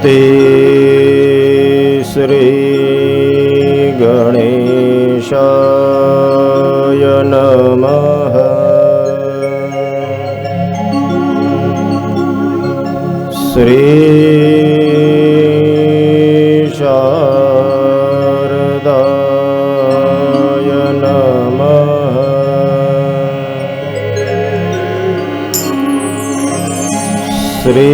नमस्ते श्री गणेशाय नमः। श्री शारदाय नमः। श्री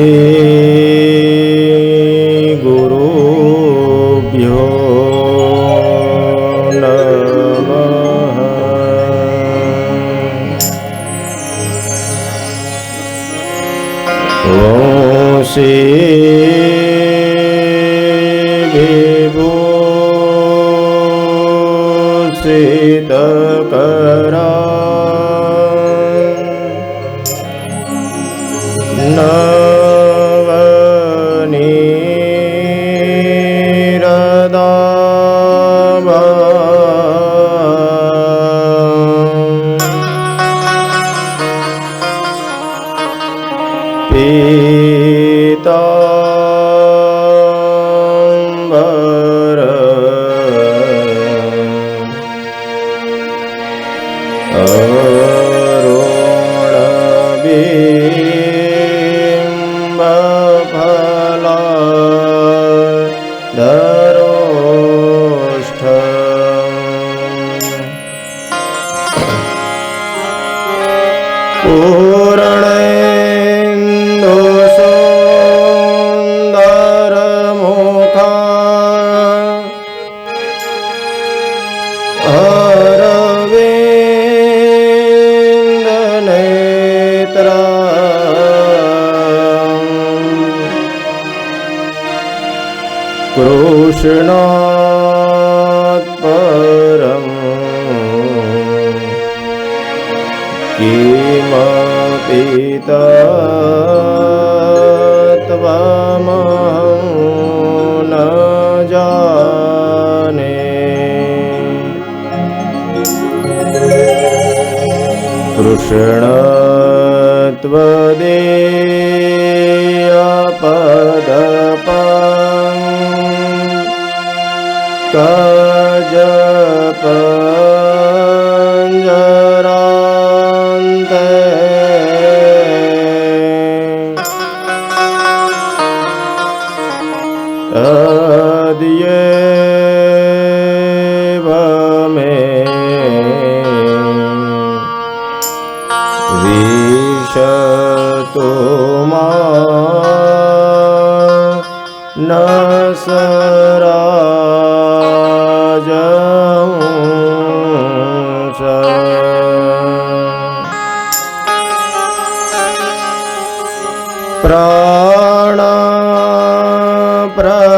गुरुभ्यो नमः। वंशी विभूषितकरा पीताम्बर अरुणबिम्बफलाधरोष्ठ पूर्णेन्दुसुन्दरमुखा अरविन्दनेत्रा कृष्णात् परं किमपि तत्त्वमहं न जाने। कृष्ण त्वदीयपदपङ्कजपञ्जरान्ते अद्येव मे विशतु न सराजंश। प्राण प्रयाण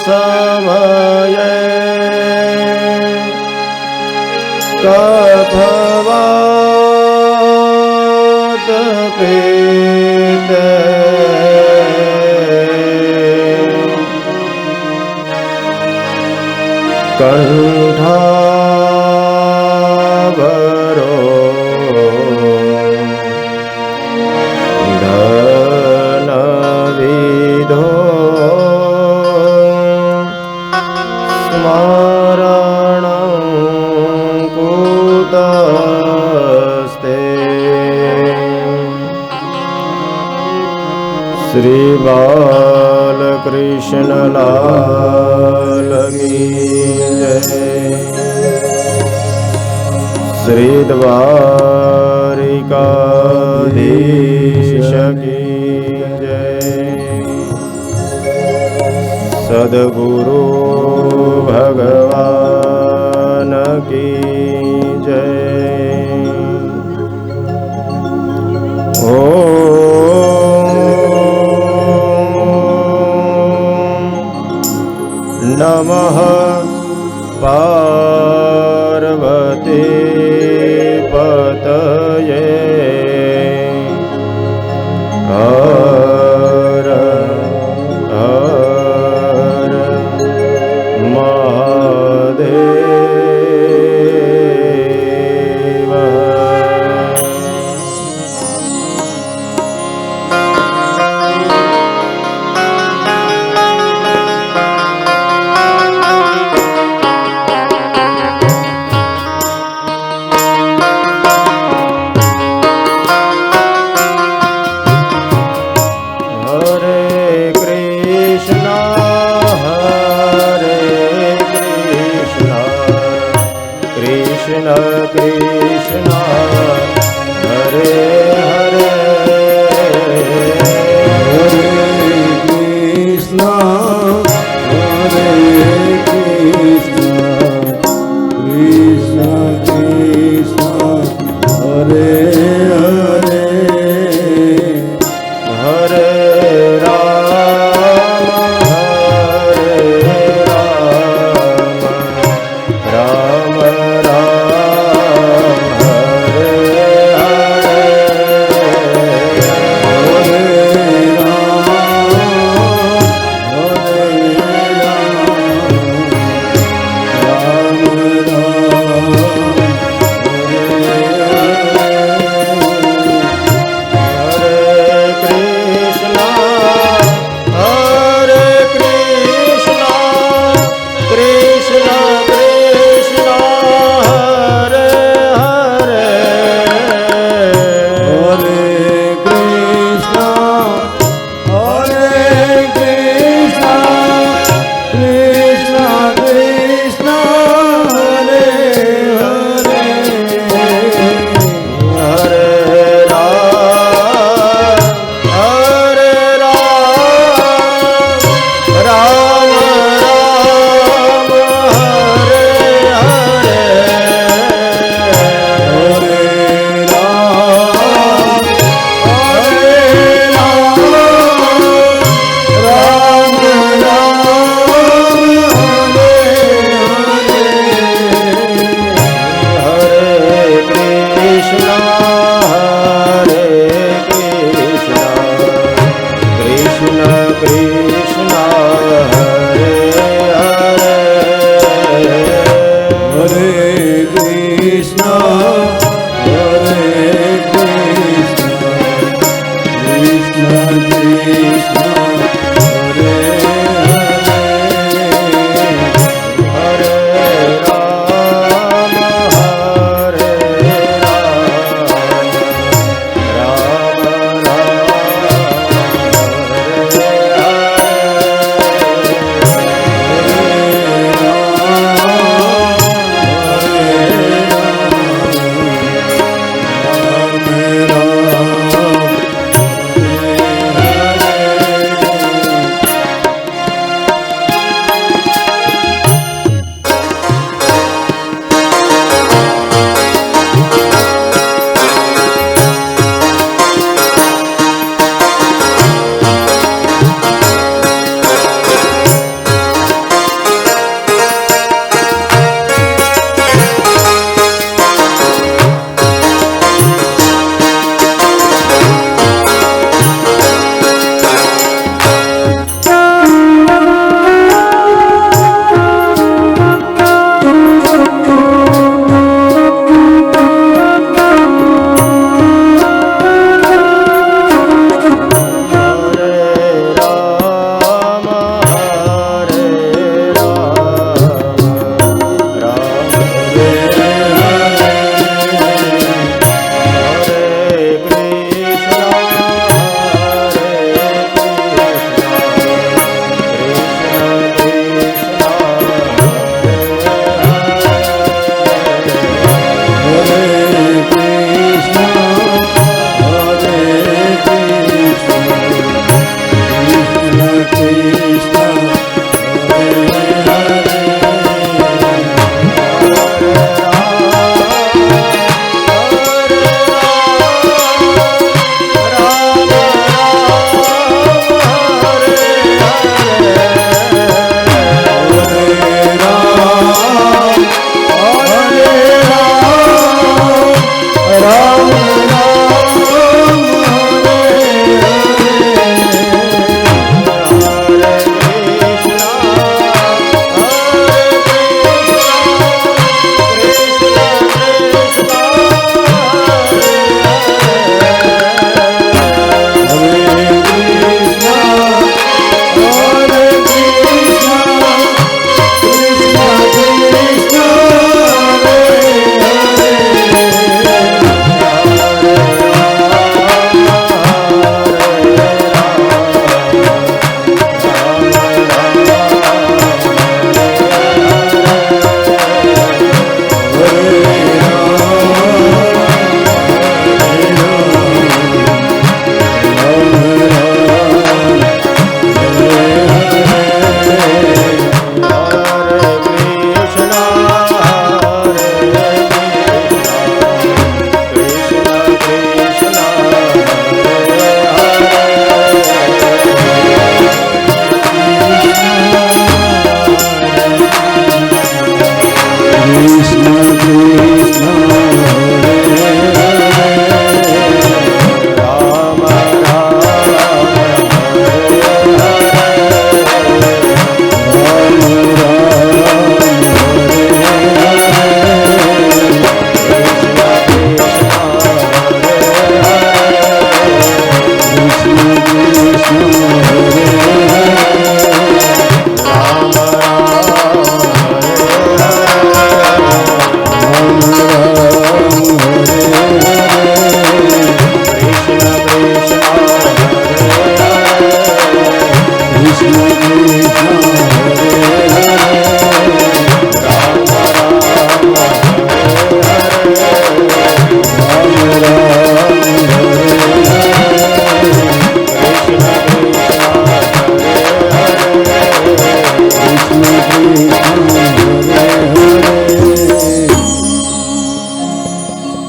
समये कफवात पीते कंठाभरो धनविधो स्मरणं कुतस्ते। श्री बालकृष्ण लाल की जय। श्री द्वारिकाधीश की जय। सद्गुरु भगवान की जय। ओम नमः पार्वती पतये। हर हर Mahadev. Krishna Hare Hare Hare Krishna Hare Krishna Krishna Krishna Hare Hare Hare Rama Rama Rama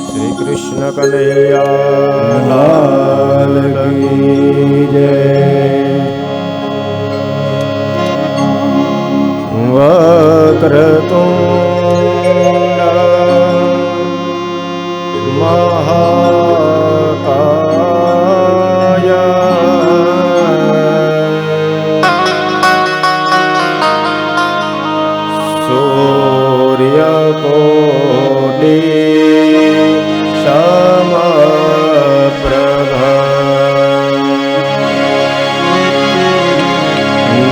Shri Krishna Kanaiya લાલ કી જય. વક્રતુંડ મહાકાય સૂર્યકોટી સમપ્રભા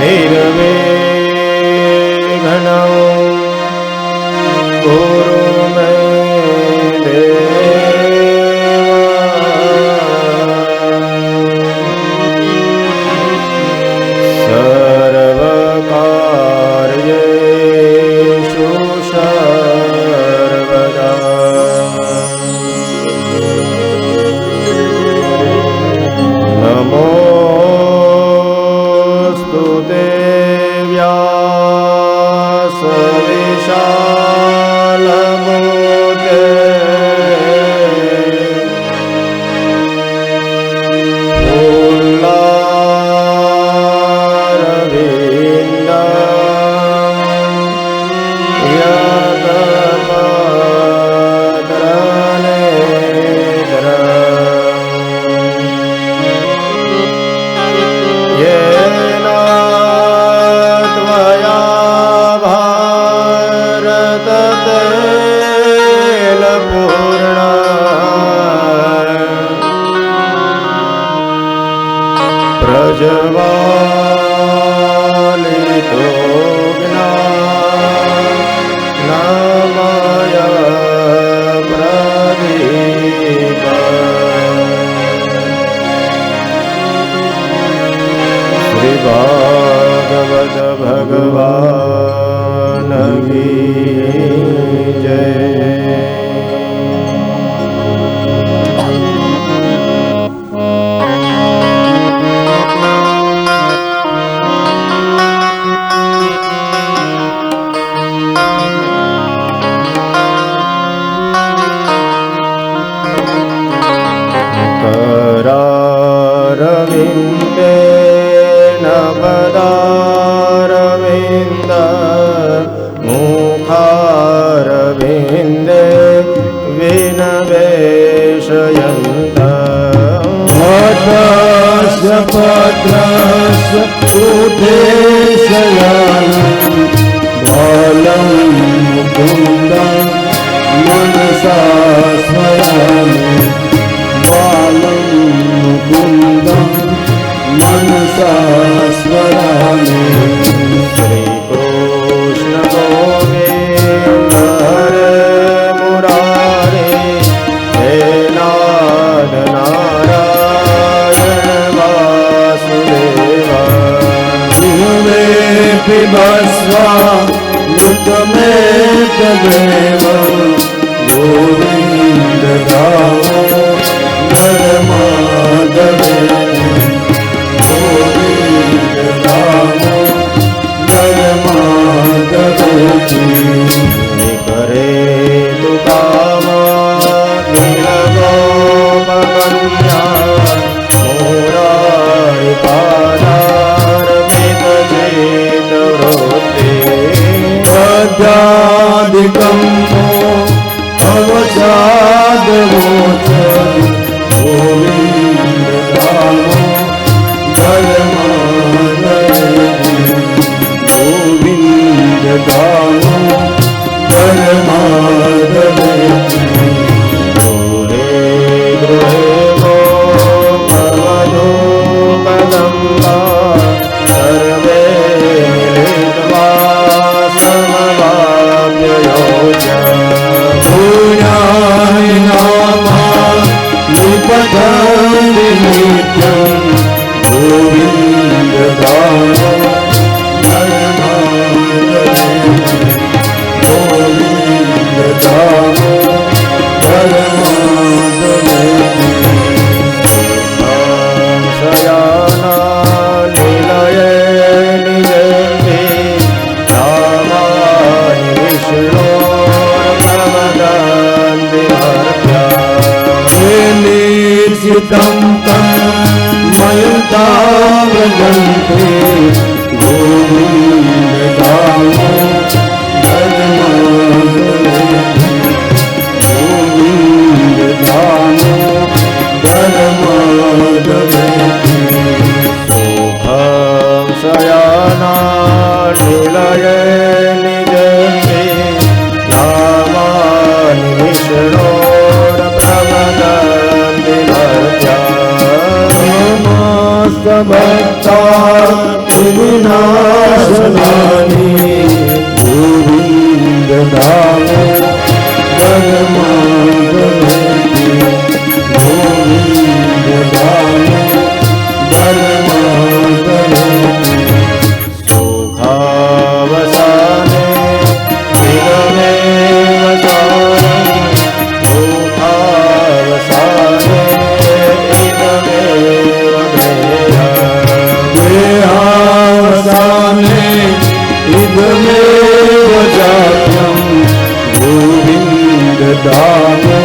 નિર્વિઘ્ન ગુરુ મે સર્વકાર્યેષુ નમોસ્તુ તે વ્યાસ વિશાલમૂર્તે પ્રજવાલિતો જ્ઞાનમય પ્રદીપ શ્રી ભાગવત ભગવાન કી જય. રવિંદે નવદારવિંદ મુખારવિંદે વિનવેશયંત ભદ્રસ્ય ભદ્રસ્ય ઉદેશયામિ બાલં મુકુંદં મનસા સ્મરામિ બાલં મુકુંદં મનસા સ્મરામિ. શ્રી કૃષ્ણ ગોવિંદ હરે મુરારે હે નાદ નારાયણ વાસુદેવા. જીવે પિબસ્વા મૃતમે તદેવ ગોવિંદ ગાવો નરમાધવે ગોવિંદ ગાવો નરમાધવે. નિકરે તુકામ નીલગોપકન્યા મોરારી પાદારવિંદ ચેત વૃત્તિ પદ્યાદિકં અવસાદવોચ ગોવિંદ ગાવો નરમાધવે ગોવિંદ ગાવો નરમાધવે. ગૃહે ગૃહે ગોપવધૂપગંગા સર્વે મિલિત્વા સમવાપ્યયોજ્યા. ભૂયાય નામા નિપતંતિ નિત્યં ગોવિંદ ગાવો નરમાધવે ગોવિંદ ભક્તાર્તિ વિનાશનાની ગોવિંદ ધામો ધર્માંગલેતિ ગોવિંદ ધામો ધર્માંગલેતિ સુખાવસાને વિગમેવ ચારમ સુખાવસાને વિગમેવ દેહાવસાને ઇદમેવ જાત્યં ગોવિંદ ધામો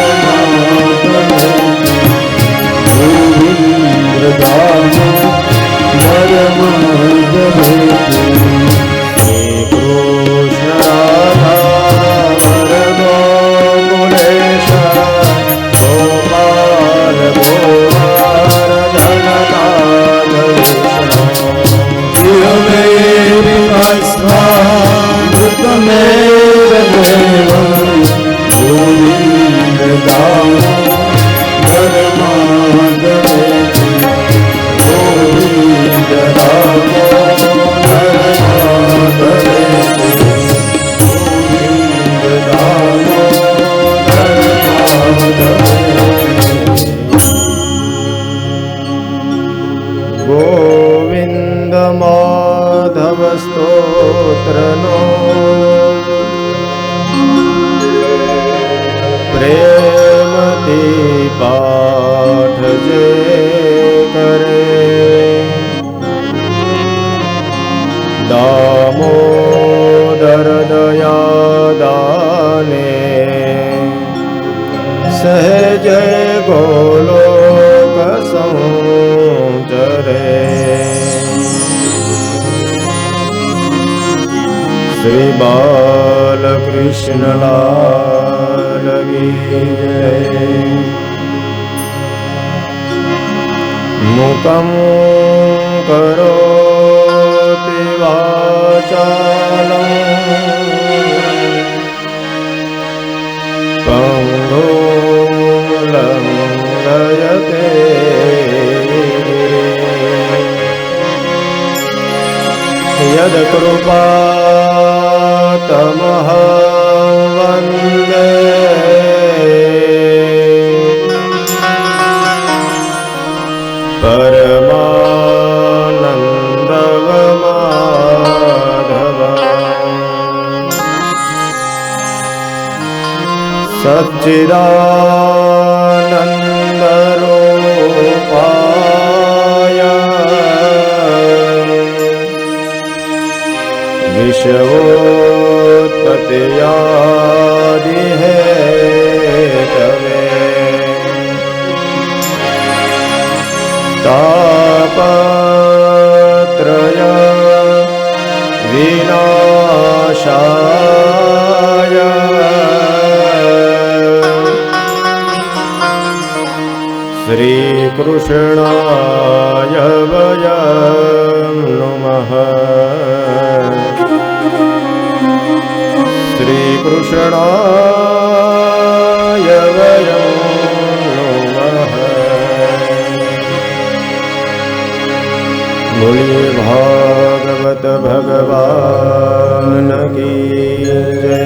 ધર્માંગલેતિ ગોવિંદ ધામો ધર્માંગલેતિ શ્રી કૃષ્ણ રાધા ગોકુલેશ ગોપાલ ગોવાર ધનનાથ ૃતમેવ દેવં ગોવિંદ ધામો ધર્માંગલેતિ ગોવિંદ ધામો ધર્માંગલેતિ ગોવિંદ ધામો ધર્માંગલેતિ ગોવિંદ માધવ સ્તોત્રનો પ્રેમથી પાઠ જે કરે દામોદર દયા દાને સહજ ગોલોક સંચરે શ્રી બાલકૃષ્ણ લાલ કી જય મુકં કરોતિ વાચાલં પંગું લંઘયતે યદકૃપાતમહં વંદે પરમાનંદમાધવં સચ્ચિદાનંદરૂપાય વિશ્વોત્પત્તિયાદિહેતવે તાપત્રય વિનાશાય શ્રી કૃષ્ણાય વયં નમઃ શ્રી કૃષ્ણાય વયં નમઃ બોલીએ ભાગવત ભગવાન કી જય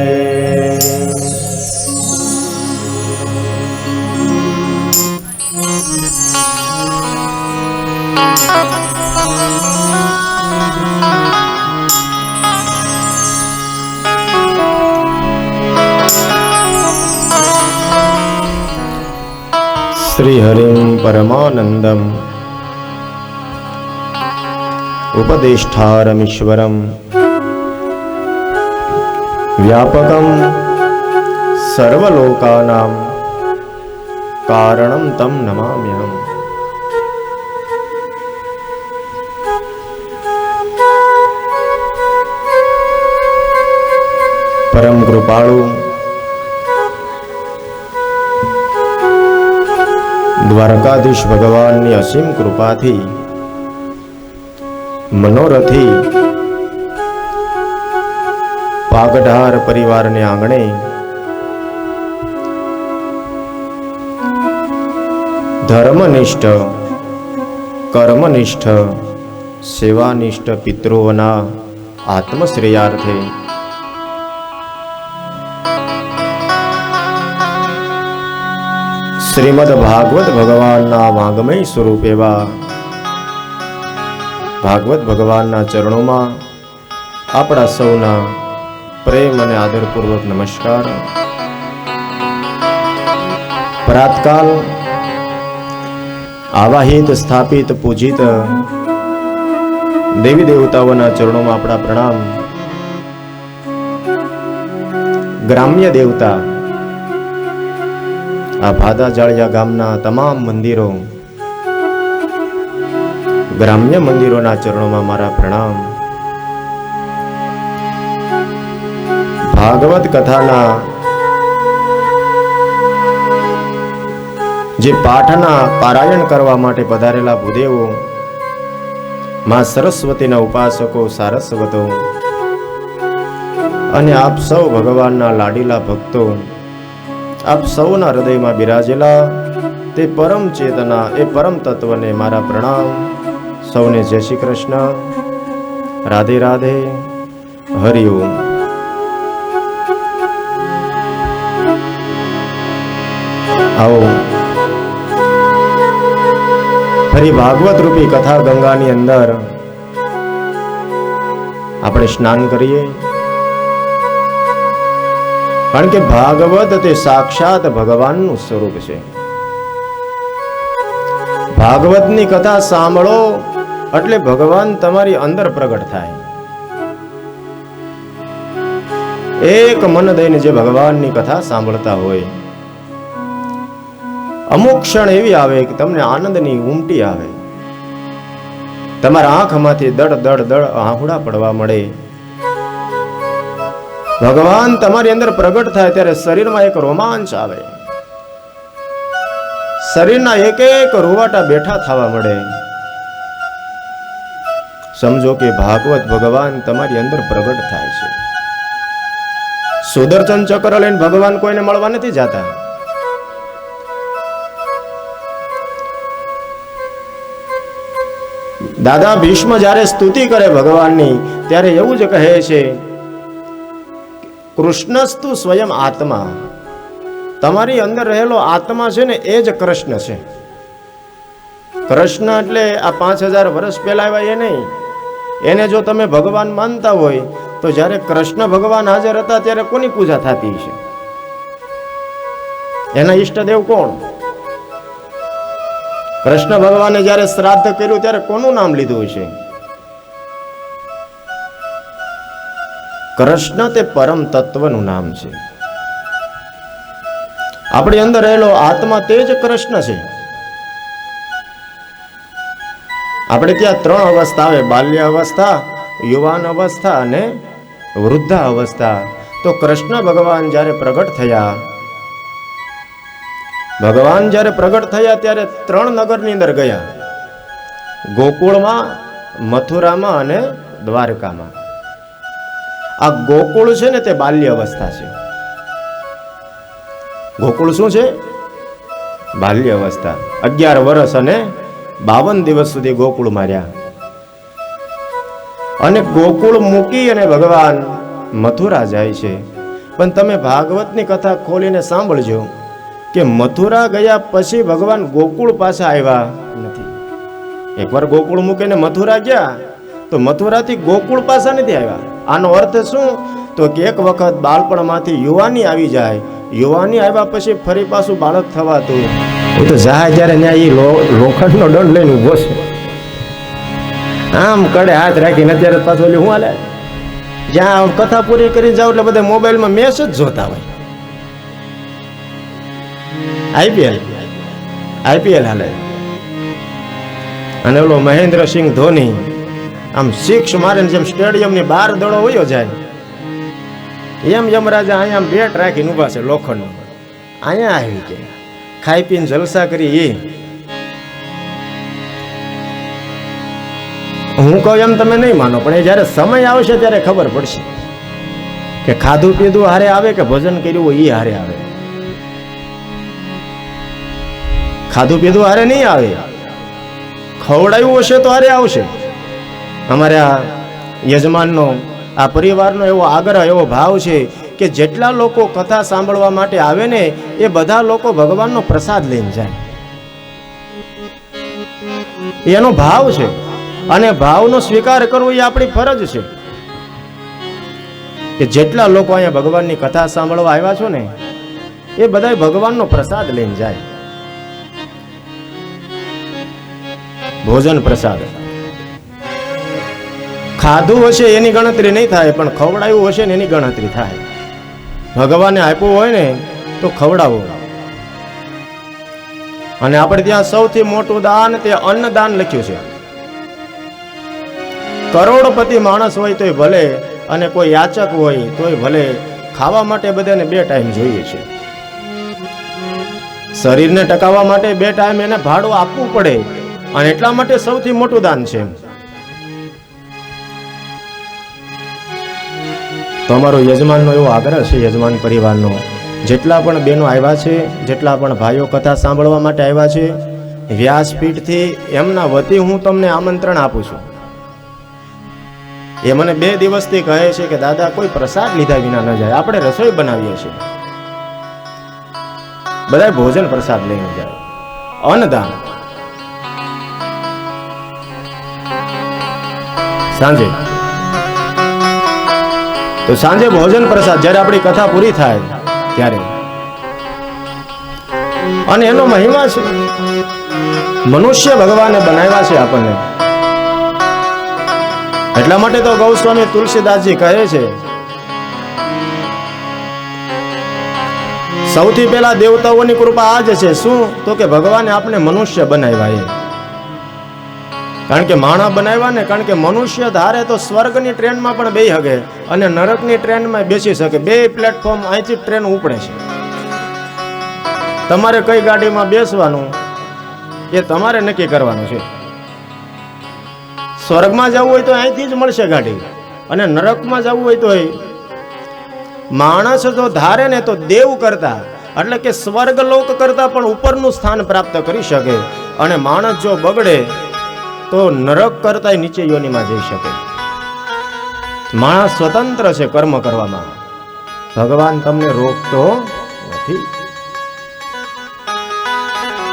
શ્રી હરિં પરમાનંદમ ઉપદેષ્ટારમીશ્વરમ વ્યાપકમ સર્વલોકાનાં કારણં તમ નમામ્યહમ. પરમ કૃપાળુ દ્વારકાધીશ ભગવાનની અસીમ કૃપાથી મનોરથી પાગઢાર પરિવારને આંગણે ધર્મનિષ્ઠ કર્મનિષ્ઠ સેવાનિષ્ઠ પિતૃઓના આત્મશ્રેયાર્થે શ્રીમદ ભાગવત ભગવાનના વાંગમય સ્વરૂપ એવા ભાગવત ભગવાનના ચરણોમાં આપણા સૌના પ્રેમ અને આદરપૂર્વક નમસ્કાર. પ્રાતકાલ આવાહિત સ્થાપિત પૂજિત દેવી દેવતાઓના ચરણોમાં આપણા પ્રણામ. ગ્રામ્ય દેવતા આ ભાદા જાળિયા ગામના તમામ મંદિરો, ગ્રામ્ય મંદિરોના ચરણોમાં મારા પ્રણામ. ભાગવત કથાના જે પાઠના પારાયણ કરવા માટે પધારેલા ભૂદેવો, માં સરસ્વતીના ઉપાસકો, સારસ્વતો અને આપ સૌ ભગવાનના લાડીલા ભક્તો, આપ સૌના હૃદયમાં બિરાજેલા તે પરમ ચેતના, એ પરમ તત્વને મારા પ્રણામ. સૌને જય શ્રી કૃષ્ણ, રાધે રાધે, હરિ ઓમ. આવો ફરી ભાગવત રૂપી કથા ગંગાની અંદર આપણે સ્નાન કરીએ, કારણ કે ભાગવત તે સાક્ષાત ભગવાનનું સ્વરૂપ છે. ભાગવતની કથા સાંભળો એટલે ભગવાન તમારી અંદર પ્રગટ થાય. એક મન દઈને જે ભગવાનની કથા સાંભળતા હોય, અમુક ક્ષણ એવી આવે કે તમને આનંદની ઉમટી આવે, તમારા આંખમાંથી દડ દડ દડ આહુડા પડવા મળે. ભગવાન તમારી અંદર પ્રગટ થાય ત્યારે શરીરમાં એક રોમાંચ આવે, શરીરના એક એક રૂવાટા બેઠા થવા મળે. સમજો કે ભાગવત ભગવાન તમારી અંદર પ્રગટ થાય છે. સુદર્શન ચક્ર લઈને ભગવાન કોઈને મળવા નથી જાતા. દાદા ભીષ્મ જ્યારે સ્તુતિ કરે ભગવાનની, ત્યારે એવું જ કહે છે, કૃષ્ણસ્તુ સ્વયં આત્મા. તમારી અંદર રહેલો આત્મા છે ને, એ જ કૃષ્ણ છે. કૃષ્ણ એટલે આ 5000 વર્ષ પહેલા આવ્યા એ નહીં. એને જો તમે ભગવાન માનતા હોય તો જ્યારે કૃષ્ણ ભગવાન હાજર હતા ત્યારે કોની પૂજા થતી છે? એના ઈષ્ટદેવ કોણ? કૃષ્ણ ભગવાને જ્યારે શ્રાદ્ધ કર્યું ત્યારે કોનું નામ લીધું છે? કૃષ્ણ તે પરમ તત્વનું નામ છે. આપણી અંદર રહેલો આત્મા તે જ કૃષ્ણ છે. આપણે ત્યાં 3 અવસ્થા આવે, બાલ્ય અવસ્થા, યુવાન અવસ્થા અને વૃદ્ધા અવસ્થા. તો કૃષ્ણ ભગવાન જ્યારે પ્રગટ થયા, ભગવાન જ્યારે પ્રગટ થયા ત્યારે 3 નગરની અંદર ગયા, ગોકુળમાં, મથુરામાં અને દ્વારકામાં. આ ગોકુળ છે ને તે બાલ્ય અવસ્થા છે. ગોકુળ શું છે? બાલ્ય અવસ્થા. 11 વર્ષ અને 52 દિવસ સુધી ગોકુળમાં રહ્યા. અને ગોકુળ મૂકી અને ભગવાન મથુરા જાય છે. પણ તમે ભાગવતની કથા ખોલીને સાંભળજો કે મથુરા ગયા પછી ભગવાન ગોકુળ પાછા આવ્યા નથી. એકવાર ગોકુળ મૂકીને મથુરા ગયા તો મથુરાથી ગોકુળ પાછા નથી આવ્યા. આનો અર્થ શું? તો કે એક વખત બાળપણમાંથી યુવાની આવી જાય, યુવાની આવ્યા પછી ફરી પાછું બાળક થવાતું. હું તો જાય જ્યારે ત્યાં એ લોખંડનો દંડ લઈને ઊભો છે, આમ કડે હાથ રાખીને. અત્યારે પાછું ઓલી હું હાલે, જ્યાં કથા પૂરી કરી જાવ એટલે બધા મોબાઈલમાં મેસેજ જોતા હોય. આઈપીએલ હાલે, અને ઓલો મહેન્દ્રસિંહ ધોની આમ 6 મારે જેમ સ્ટેડિયમની બહાર દડો વયો જાય, એમ યમરાજા અહીંયા બેટ રાખીને ઊભા છે લોખંડ. અહીંયા આવી કે ખાઈ પીને જલસા કરી. હું કહું એમ તમે નહીં માનો, પણ એ જ્યારે સમય આવશે ત્યારે ખબર પડશે કે ખાધું પીધું હારે આવે કે ભજન કર્યું હોય એ હારે આવે. ખાધું પીધું હારે નહીં આવે, ખવડાવ્યું હશે તો હારે આવશે. અમારે આ યજમાનનો આ પરિવારનો એવો આગ્રહ, એવો ભાવ છે કે જેટલા લોકો કથા સાંભળવા માટે આવે ને એ બધા લોકો ભગવાનનો પ્રસાદ લઈને જાય. એનો ભાવ છે અને ભાવનો સ્વીકાર કરવો એ આપણી ફરજ છે કે જેટલા લોકો અહીંયા ભગવાનની કથા સાંભળવા આવ્યા છો ને એ બધા ભગવાનનો પ્રસાદ લઈને જાય. ભોજન પ્રસાદ ખાધું હશે એની ગણતરી નહીં થાય, પણ ખવડાવ્યું હશે ને એની ગણતરી થાય. ભગવાને આપ્યું હોય ને તો ખવડાવો. અને આપણે ત્યાં સૌથી મોટું દાન તે અન્નદાન લખ્યું છે. કરોડપતિ માણસ હોય તોય ભલે અને કોઈ યાચક હોય તોય ભલે, ખાવા માટે બધાને 2 ટાઈમ જોઈએ છે. શરીરને ટકાવવા માટે 2 ટાઈમ એને ભાડું આપવું પડે અને એટલા માટે સૌથી મોટું દાન છે. તો અમારો યજમાનનો એવો આગ્રહ છે, યજમાન પરિવારનો, જેટલા પણ બહેનો આવ્યા છે, જેટલા પણ ભાઈઓ કથા સાંભળવા માટે આવ્યા છે, વ્યાસપીઠથી એમના વતી હું તમને આમંત્રણ આપું છું. એ મને 2 દિવસથી કહે છે કે દાદા કોઈ પ્રસાદ લીધા વિના ન જાય. આપણે રસોઈ બનાવીએ છીએ, બધા ભોજન પ્રસાદ લઈને જાય. અન્નદાન સાંજે, તો સાંજે ભોજન પ્રસાદ જ્યારે આપણી કથા પૂરી થાય ત્યારે. અને એનો મહિમા છે. મનુષ્ય ભગવાને બનાવ્યા છે આપણને. એટલા માટે તો ગૌસ્વામી તુલસીદાસજી કહે છે સૌથી પહેલા દેવતાઓની કૃપા આ જ છે. શું? તો કે ભગવાને આપણે મનુષ્ય બનાવ્યા. કારણ કે માણસ બનાવ્યા ને, કારણ કે મનુષ્ય ધારે તો સ્વર્ગની ટ્રેનમાં પણ બેસી શકે અને નરકની ટ્રેનમાં બેસી શકે. 2 પ્લેટફોર્મ અહીંથી ટ્રેન ઉપડે છે. તમારે કઈ ગાડીમાં બેસવાનું એ તમારે નક્કી કરવાનું છે. સ્વર્ગમાં જવું હોય તો અહીંથી જ મળશે ગાડી, અને નરકમાં જવું હોય તો માણસ તો ધારે ને તો દેવ કરતા, એટલે કે સ્વર્ગલોક કરતા પણ ઉપરનું સ્થાન પ્રાપ્ત કરી શકે. અને માણસ જો બગડે તો નરક કરતા નીચે યોનિમાં જઈ શકે. માણસ સ્વતંત્ર છે કર્મ કરવામાં. ભગવાન તમને રોકતો નથી.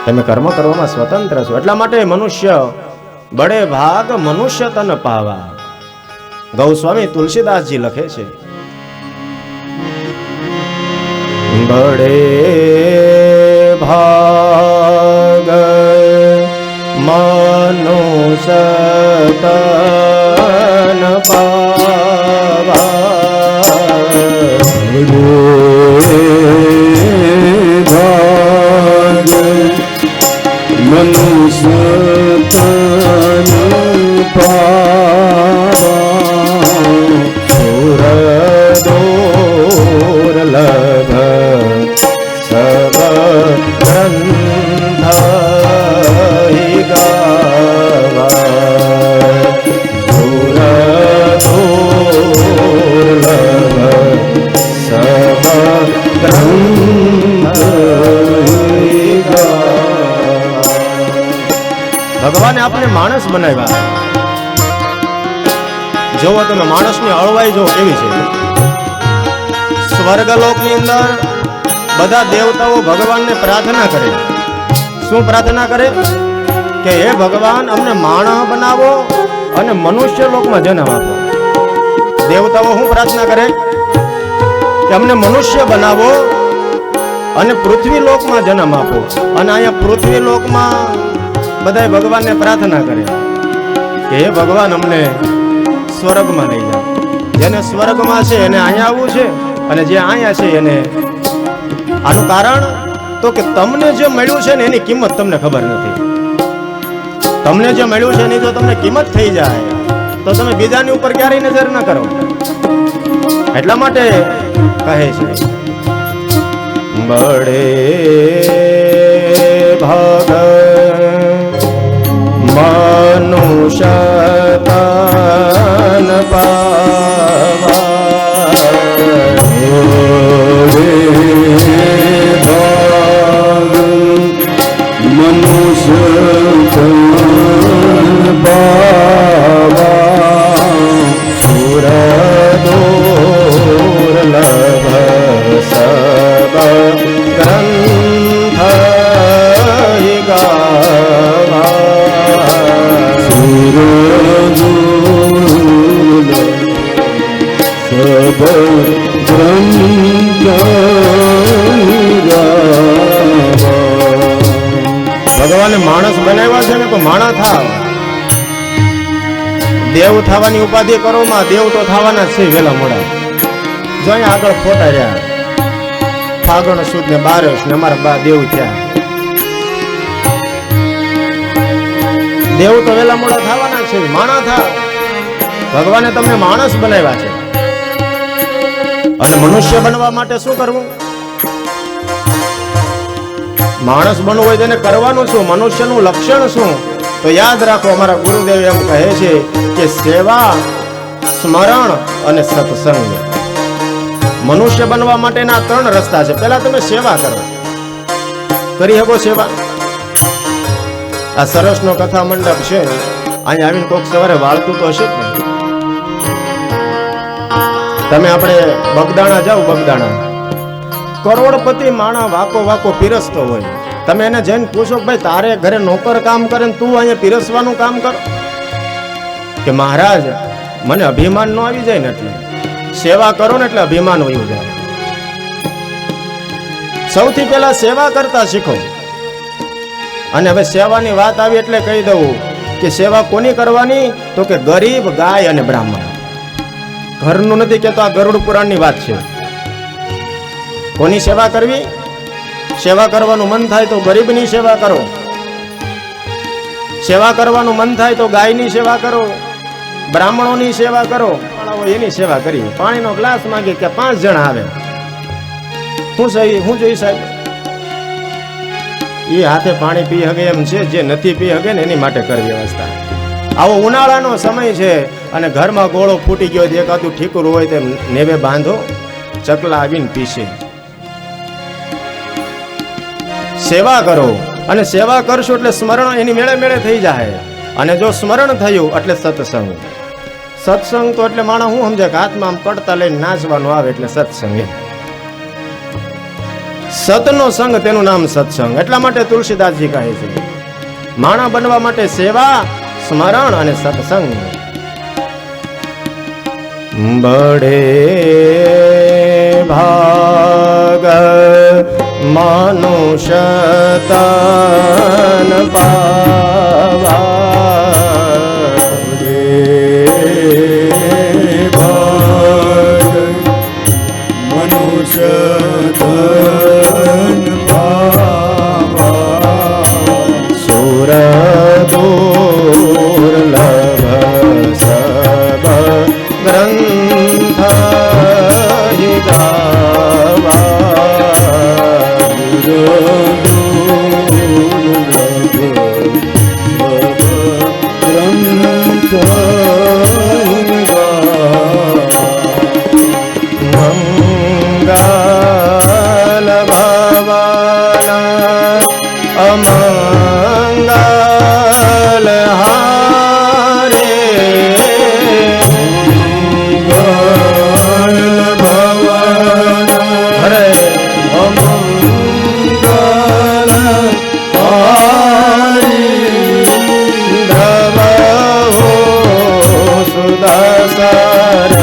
તમે કર્મ કરવામાં સ્વતંત્ર છો. એટલા માટે મનુષ્ય બડે ભાગ મનુષ્ય તન પાવા. ગૌસ્વામી તુલસીદાસજી લખે છે બડે ભાગ મનુષ્ય તન પાવા. મનુષ્ય તન દુર્લભ સબ ગ્રંથ ગાવા. દુર્લભ સબ ગ્રંથ. ભગવાને આપણે માણસ બનાવ્યા. જોવો તમે માણસની અળવાઈ જો કેવી છે. સ્વર્ગલોકની અંદર બધા દેવતાઓ ભગવાનને પ્રાર્થના કરે. શું પ્રાર્થના કરે? કે હે ભગવાન, અમને માણસ બનાવો અને મનુષ્ય લોકમાં જન્મ આપો. દેવતાઓ શું પ્રાર્થના કરે? કે અમને મનુષ્ય બનાવો અને પૃથ્વી લોકમાં જન્મ આપો. અને અહીંયા પૃથ્વી લોકમાં બધા ભગવાનને પ્રાર્થના કરે કે હે ભગવાન, અમને સ્વર્ગમાં લઈ જાઓ. જેને સ્વર્ગમાં છે એને અહીંયા આવવું છે, અને જે અહીંયા છે એને. આનું કારણ તો કે તમને જે મળ્યું છે ને એની કિંમત તમને ખબર નથી. તમને જે મળ્યું છે એની જો તમને કિંમત થઈ જાય તો તમે બીજાની ઉપર ક્યારેય નજર ન કરો. એટલા માટે કહે છે બડે ભાગ મનુષ્ય તન પાવા. મનુષ્ય ભગવાને માણસ બનાવ્યા છે ને તો માણા થાવ. દેવ થવાની ઉપાધિ કરો માં, દેવ તો થવાના જ છે વેલા મોડા. જો અહીંયા આગળ ફોટા રહ્યા, ફાગણ સુદ ને બારસ ને અમારા બા દેવ થયા. દેવ તો વેલા મોડા થવાના છે, માણા થાવ. ભગવાને તમને માણસ બનાવ્યા છે. અને મનુષ્ય બનવા માટે શું કરવું? માણસ બનવું હોય તેને કરવાનું શું? મનુષ્યનું લક્ષણ શું? તો યાદ રાખો, અમારા ગુરુદેવ એમ કહે છે કે સેવા, સ્મરણ અને સત્સંગ. મનુષ્ય બનવા માટેના 3 રસ્તા છે. પહેલા તમે સેવા કરો. કરી શકો સેવા? આ સરસનો કથા મંડપ છે, અહીં આવીને કોક સવારે વાળતું તો હશે જ ને. તમે આપણે બગદાણા જાઓ, બગદાણા કરોડપતિ માણા વાકો વાકો પીરસતો હોય. તમે એને જઈને પૂછો કે ભાઈ તારે ઘરે નોકર કામ કરે ને તું અહીંયા પીરસવાનું કામ કર? કે મહારાજ મને અભિમાન નો આવી જાય ને, એટલે સેવા કરો ને એટલે અભિમાન વયું જાય. સૌથી પહેલા સેવા કરતા શીખો. અને હવે સેવાની વાત આવી એટલે કહી દઉં કે સેવા કોની કરવાની? તો કે ગરીબ, ગાય અને બ્રાહ્મણ. ઘરનું નથી કહેતો, આ ગરુડ પુરાણની વાત છે. કોની સેવા કરવી? સેવા કરવાનું મન થાય તો ગરીબની સેવા કરો. સેવા કરવાનું મન થાય તો ગાયની સેવા કરો, બ્રાહ્મણોની સેવા કરો. એની સેવા કરી. પાણીનો ગ્લાસ માંગે કે 5 જણા આવે, હું જોઈ સાહેબ એ હાથે પાણી પી હગે એમ છે. જે નથી પી હગે ને એની માટે કર વ્યવસ્થા. આવો ઉનાળાનો સમય છે અને ઘરમાં ગોળો ફૂટી ગયો, એકાદું ઠીકરું હોય તેમ નેવે બાંધો, ચકલા આવીને પીશે. સેવા કરો. અને સેવા કરશો એટલે સ્મરણ એની મેળે મેળે થઈ જાય. અને જો સ્મરણ થયું એટલે સત્સંગ. સત્સંગ તો એટલે માણસ શું સમજે કે હાથમાં આમ પડતા લઈને નાચવાનું આવે એટલે સત્સંગ. સતનો સંગ, તેનું નામ સત્સંગ. એટલા માટે તુલસીદાસજી કહે છે માણા બનવા માટે સેવા, સ્મરણ અને સત્સંગ. બડે ભાગ મનુષ્ય તન પાવા, મનુષ્ય તન પાવા, સુર દુર્લભ સબ ગ્રંથ ગાવા, મંગલ ભવન અમંગલ હારે, હરે અમંગલ ધવહો સુદશરથ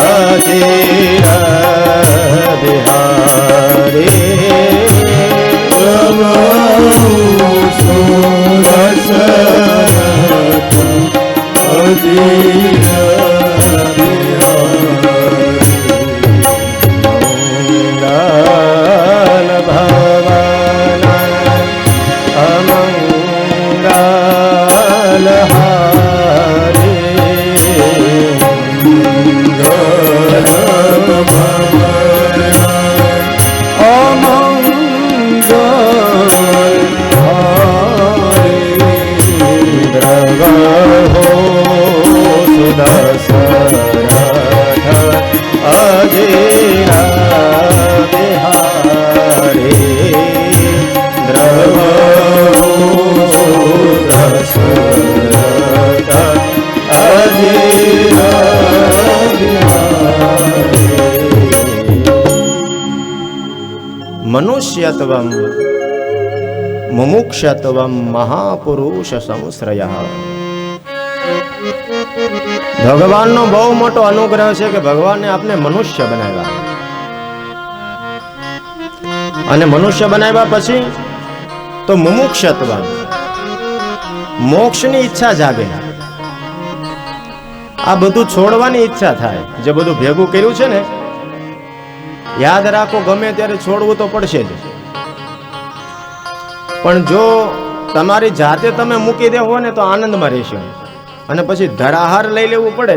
અધીર બિહારી, મંગલ ભવન અમંગલ હારી, મનુષ્યત્વમ મુમુક્ષત્વમ મહાપુરુષ સંશ્રયઃ. ભગવાનનો બહુ મોટો અનુગ્રહ છે કે ભગવાને આપને મનુષ્ય બનાવ્યા, અને મનુષ્ય બનાવ્યા પછી તો મુમુક્ષત્વ, મોક્ષની ઈચ્છા જાગે, આ બધું છોડવાની ઈચ્છા થાય. જે બધું ભેગું કર્યું છે ને, યાદ રાખો ગમે ત્યારે છોડવું તો પડશે જ. પણ જો તમારી જાતે તમે મૂકી દેવો ને તો આનંદમાં રહેશો, અને પછી ધરાહાર લઈ લેવું પડે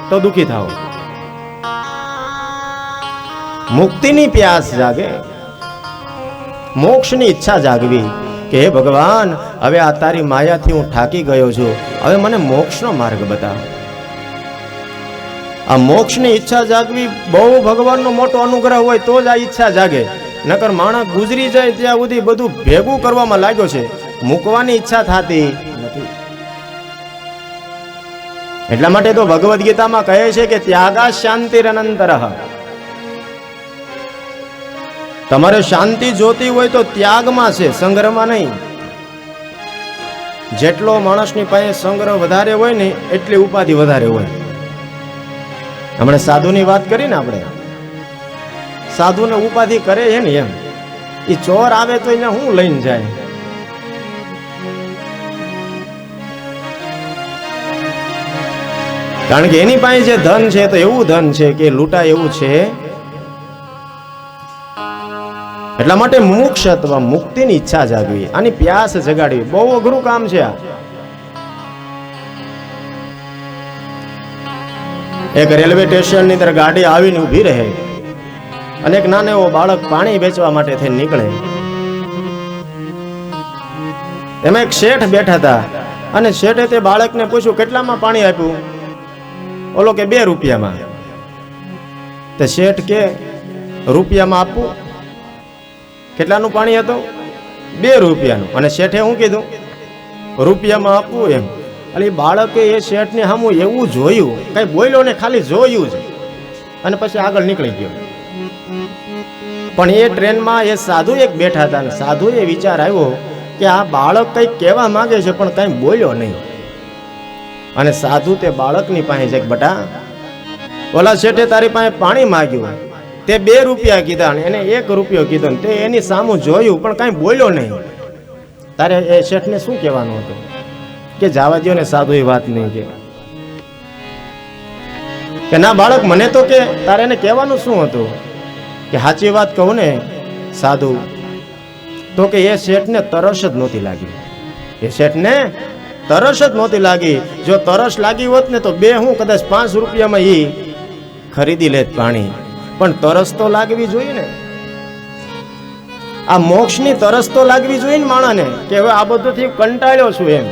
તો દુઃખી થાવ. મુક્તિની પ્યાસ જાગે, મોક્ષની ઈચ્છા જાગવી કે હે ભગવાન, હવે આ તારી માયાથી હું થાકી ગયો છું, હવે મને મોક્ષનો માર્ગ બતાવ. આ મોક્ષની ઈચ્છા જાગવી બહુ ભગવાનનો મોટો અનુગ્રહ હોય તો જ આ ઈચ્છા જાગે. નકર માણસ ગુજરી જાય ત્યાં સુધી બધું ભેગું કરવામાં લાગ્યો છે, મૂકવાની ઈચ્છા થતી નથી. એટલા માટે તો ભગવદ્ ગીતામાં કહે છે કે ત્યાગા શાંતિરનંતરઃ. તમારે શાંતિ જોતી હોય તો ત્યાગમાં છે, સંગ્રહમાં નહીં. જેટલો માણસની પાસે સંગ્રહ વધારે હોય ને એટલી ઉપાધિ વધારે હોય. હમણાં સાધુની વાત કરી ને, આપણે સાધુને ઉપાધિ કરે છે ને, એમ એ ચોર આવે તો એને શું લઈને જાય? કારણ કે એની પાસે જે ધન છે તો એવું ધન છે કે લૂંટાય એવું છે. એટલા માટે મુમુક્ષત્વ, મુક્તિની ઈચ્છા જાગવી, આની પ્યાસ જગાડવી બહુ અઘરું કામ છે. આ એક રેલવે સ્ટેશનની અંદર ગાડી આવીને ઊભી રહે, અને એક નાનો એવો બાળક પાણી વેચવા માટે થઈને નીકળે. એમાં એક શેઠ બેઠા હતા, અને શેઠે તે બાળકને પૂછ્યું કેટલામાં પાણી આપ્યું? ઓલો કે 2 રૂપિયામાં. તે શેઠ કે રૂપિયામાં આપવું? કેટલાનું પાણી હતું? 2 રૂપિયાનું. અને શેઠે શું કીધું? રૂપિયામાં આપવું એમ. એટલે બાળકે એ શેઠને સામું એવું જોયું, કઈ બોલ્યો ને, ખાલી જોયું જ, અને પછી આગળ નીકળી ગયો. પણ એ ટ્રેનમાં એ સાધુ એક બેઠા હતા, અને સાધુએ વિચાર આવ્યો કે આ બાળક કંઈક કહેવા માંગે છે પણ કંઈ બોલ્યો નહીં. અને સાધુ તે બાળકની પાસે જાય, બટા ઓલા શેઠે તારી પાસે પાણી માંગ્યું, તે 2 રૂપિયા કીધા અને એને 1 રૂપિયો કીધો, તે એની સામું જોયું પણ કાંઈ બોલ્યો નહીં. તારે એ શેઠને શું કહેવાનું હતું? કે જવા દ્યો ને, સાધુ એ વાત નહીં કે ના બાળક, મને તો કે તારે એને કહેવાનું શું હતું? કે સાચી વાત કહું ને સાધુ, તો કે એ શેઠને તરસ જ નહોતી લાગી. એ શેઠને તરસ જ નહોતી લાગી. જો તરસ લાગી હોત ને તો હું કદાચ 5 રૂપિયામાં એ ખરીદી લેત પાણી, પણ તરસ તો લાગવી જોઈએ ને. આ મોક્ષની તરસ તો લાગવી જોઈએ ને માણસને, કે હવે આ બધુંથી કંટાળ્યો છું એમ.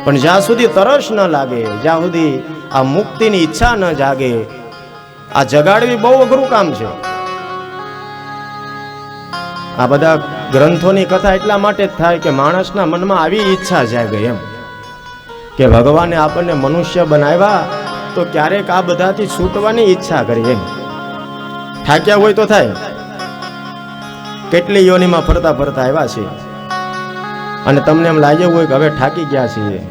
પણ જ્યાં સુધી તરસ ન લાગે, જ્યાં સુધી આ મુક્તિની ઈચ્છા ન જાગે, આ જગાડવી બહુ અઘરું કામ છે. આ બધા ગ્રંથોની કથા એટલા માટે જ થાય કે માણસના મનમાં આવી ઈચ્છા જાગે એમ, કે ભગવાને આપણને મનુષ્ય બનાવ્યા તો ક્યારેક આ બધાથી છૂટવાની ઈચ્છા કરી એમ. થાક્યા હોય તો થાય. કેટલી યોનિમાં ફરતા ફરતા આવ્યા છે, અને તમને એમ લાગ્યું હોય કે હવે થાકી ગયા છીએ,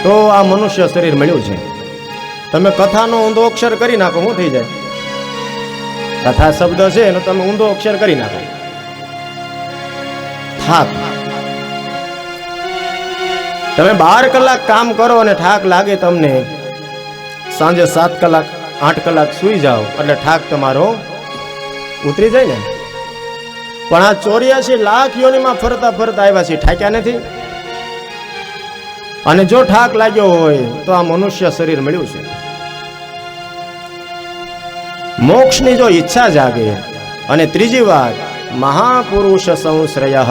તો આ મનુષ્ય શરીર મળ્યું છે. તમે કથાનો ઊંધો અક્ષર કરી નાખો, શું થઈ જાય? કથા શબ્દ છે એનો તમે ઊંધો અક્ષર કરી નાખો, થાક. તમે 12 કલાક કામ કરો અને થાક લાગે તમને, સાંજે 7 કલાક 8 કલાક સૂઈ જાઓ એટલે થાક તમારો ઉતરી જાય ને. પણ આ 84 લાખ યોનિમાં ફરતા ફરતા આવ્યા છે, થાક્યા નથી. અને જો થાક લાગ્યો હોય તો આ મનુષ્ય શરીર મળ્યું છે. મોક્ષની જો ઈચ્છા જાગે. અને ત્રીજી વાત, મહાપુરુષ સંશ્રય.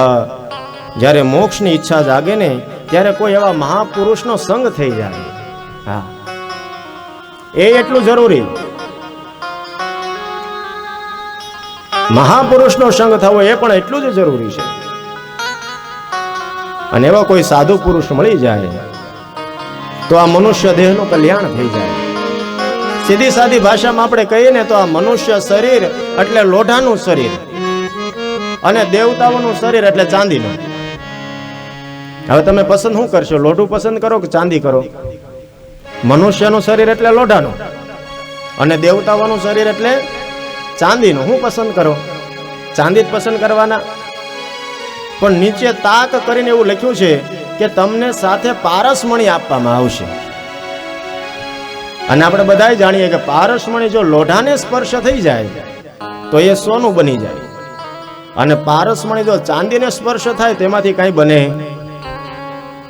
જ્યારે મોક્ષની ઈચ્છા જાગે ને, ત્યારે કોઈ એવા મહાપુરુષનો સંગ થઈ જાય. હા, એ એટલું જરૂરી. મહાપુરુષનો સંગ થવો એ પણ એટલું જ જરૂરી છે. અને એવા કોઈ સાધુ પુરુષ મળી જાય તો આ મનુષ્ય દેહનું કલ્યાણ થઈ જાય. સીધી સાદી ભાષામાં આપણે કહીએ ને તો આ મનુષ્ય શરીર એટલે લોઢાનું શરીર, અને દેવતાઓનું શરીર એટલે ચાંદીનું. હવે તમે પસંદ શું કરશો? લોઢું પસંદ કરો કે ચાંદી કરો? મનુષ્યનું શરીર એટલે લોઢાનું અને દેવતાઓનું શરીર એટલે ચાંદીનું. હું પસંદ કરો? ચાંદી જ પસંદ કરવાના. પણ નીચે તાક કરીને એવું લખ્યું છે કે તમને સાથે પારસમણી આપવામાં આવશે. અને આપણે બધા જાણીએ કે પારસમણી જો લોઢાને સ્પર્શ થઈ જાય તો એ સોનું બની જાય, અને પારસમણી જો ચાંદીને સ્પર્શ થાય તેમાંથી કઈ બને?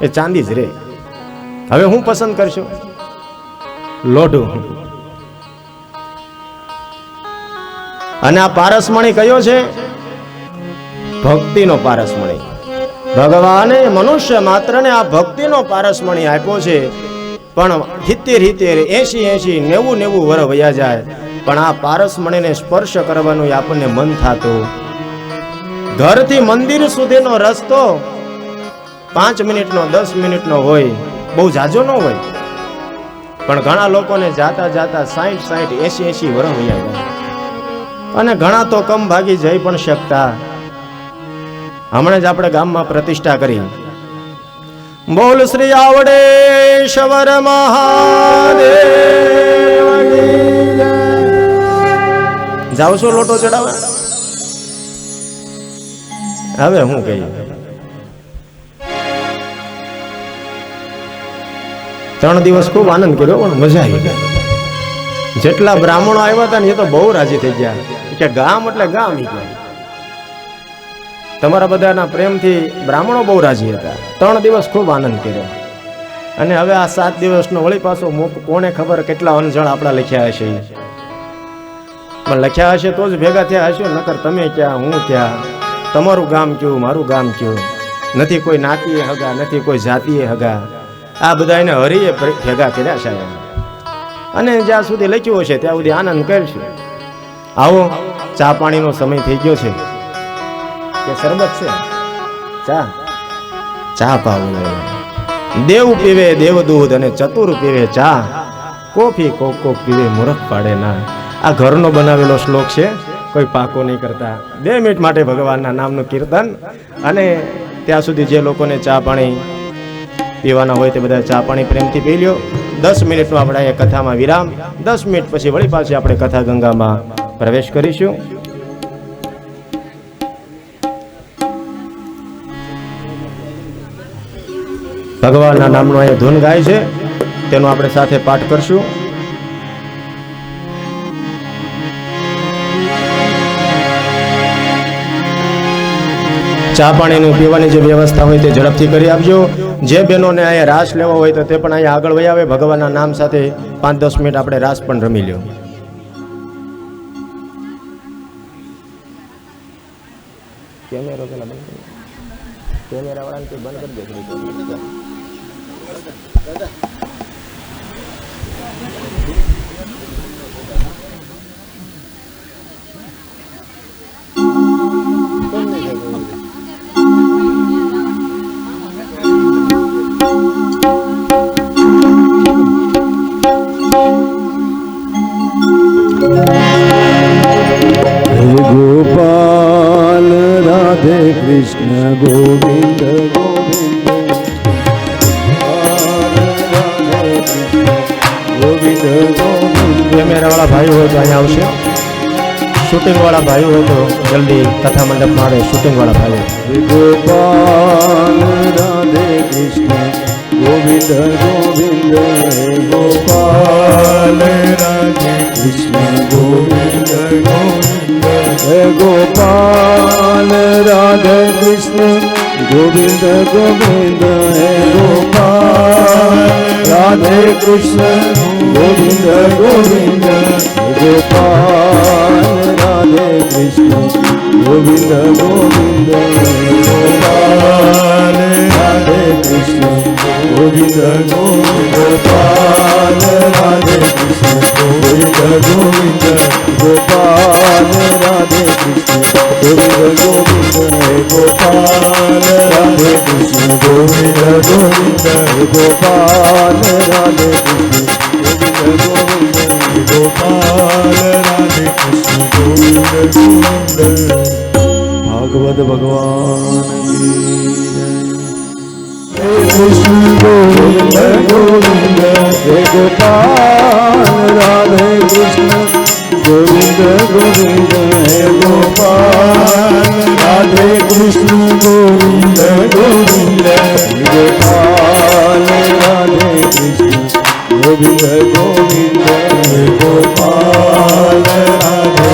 એ ચાંદી જ રહે. હવે હું પસંદ કરશો? લોઢું. અને આ પારસમણી કયો છે? ભક્તિનો પારસમણી. ભગવાને મનુષ્ય માત્રને આ ભક્તિનો પારસમણી આપ્યો છે. પણ 70 80 90 વર્ષ વયા જાય પણ આ પારસમણીને સ્પર્શ કરવાનું આપણને મન થતું. ઘરથી મંદિર સુધીનો રસ્તો 5 મિનિટનો 10 મિનિટનો હોય, બહુ ઝાઝો ન હોય, પણ ઘણા લોકોને જાતા જાતા 60 80 વર્ષ વયા જાય. અને ઘણા તો કમ ભાગી જઈ પણ શકતા. હમણાં જ આપણે ગામમાં પ્રતિષ્ઠા કરી. બોલ શ્રી આવડેશ્વર મહાદેવ. જાવ છો લોટો ચડાવવા? હવે હું કહીએ, 3 દિવસ ખૂબ આનંદ કર્યો, પણ મજા આવી. જેટલા બ્રાહ્મણો આવ્યા હતા ને એ તો બહુ રાજી થઈ ગયા કે ગામ એટલે ગામ. તમારા બધાના પ્રેમથી બ્રાહ્મણો બહુ રાજી હતા. 3 દિવસ ખૂબ આનંદ કર્યો. અને હવે આ 7 દિવસનો વળી પાછો કોને ખબર કેટલા અનજણ આપણા લખ્યા હશે. પણ લખ્યા હશે તો જ ભેગા થયા હશે, નકર તમે ક્યાં, હું ક્યાં, તમારું ગામ કયું, મારું ગામ કયું. નથી કોઈ નાતીએ હગા, નથી કોઈ જાતિએ હગા. આ બધા એને હરીએ ભેગા કર્યા છે. અને જ્યાં સુધી લખ્યું હશે ત્યાં સુધી આનંદ કરશું. આવો, ચા પાણીનો સમય થઈ ગયો છે. કે શરબત છે? ચા પાવું. દેવ પીવે દેવ દૂધ અને ચતુર પીવે ચા. કોફી કોક પીવે મૂર્ખ પાડે ના. આ ઘરનો બનાવેલો શ્લોક છે, કોઈ પાકો નહીં કરતા. 2 મિનિટ માટે ભગવાનના નામનું કીર્તન. અને ત્યાં સુધી જે લોકોને ચા પાણી પીવાના હોય તે બધા ચા પાણી પ્રેમથી પી લ્યો. 10 મિનિટનો આપણે અહીંયા કથામાં વિરામ. 10 મિનિટ પછી વળી પાછી આપણે કથા ગંગામાં પ્રવેશ કરીશું. ભગવાનના નામનો અહીંયા ધૂન ગાય છે, તેનો આપણે સાથે પાઠ કરશું. ચા પાણીનું પીવાની જે વ્યવસ્થા હોય તે ઝડપથી કરી આપજો. જે બહેનોને અહીંયા રાસ લેવો હોય તો તે પણ અહીંયા આગળ વહી આવે. ભગવાનના નામ સાથે 5-10 મિનિટ આપણે રાસ પણ રમી લ્યો. કેમેરો પેલા બંધ કરી, કેમેરા વાળાને બંધ કરી દે. ગોપાલ રાધે કૃષ્ણ ગોવિંદ ગોવિંદ ગોવિંદ ગોવિંદ. કેમેરા વાળા ભાઈઓ હોય તો અહીંયા આવશે. શૂટિંગ વાળા ભાઈઓ હોય તો જલ્દી કથા મંડપમાં આવે. શૂટિંગ વાળા ભાઈઓ. ગોપાલ રાધે કૃષ્ણ ગોવિંદ ગોવિંદ ગોપાલ રાધે કૃષ્ણ ગોવિંદ ગોવિંદ ગોપાલ રાધે કૃષ્ણ ગોવિંદ ગોવિંદ ગોપાલ રાધે કૃષ્ણ ગોવિંદ ગોવિંદ ગોપાલ રાધે કૃષ્ણ ગોવિંદ ગોવિંદ ગોપાલ રાધે કૃષ્ણ ગોવિંદ ગોવિંદ ગોપાલ રાધે કૃષ્ણ ગોવિંદ ગોવિંદ ગોપાલ રાધે કૃષ્ણ ગોવિંદ ગોવિંદ ગોપાલ રાધે કૃષ્ણ ગોવિંદ ગોવિંદ ગોપાલ રાધે કૃષ્ણ ગોવિંદ ગોવિંદ ગોપાલ રાધે કૃષ્ણ ગોવિંદ ગોવિંદ. ભાગવત ભગવાન કી જય. રાધે કૃષ્ણ ગોવિંદ ગોવિંદ હે ગોપાલ રાધે કૃષ્ણ ગોવિંદ ગોવિંદ હે ગોપાલ રાધે કૃષ્ણ ગોવિંદ ગોવિંદ હે ગોપાલ રાધે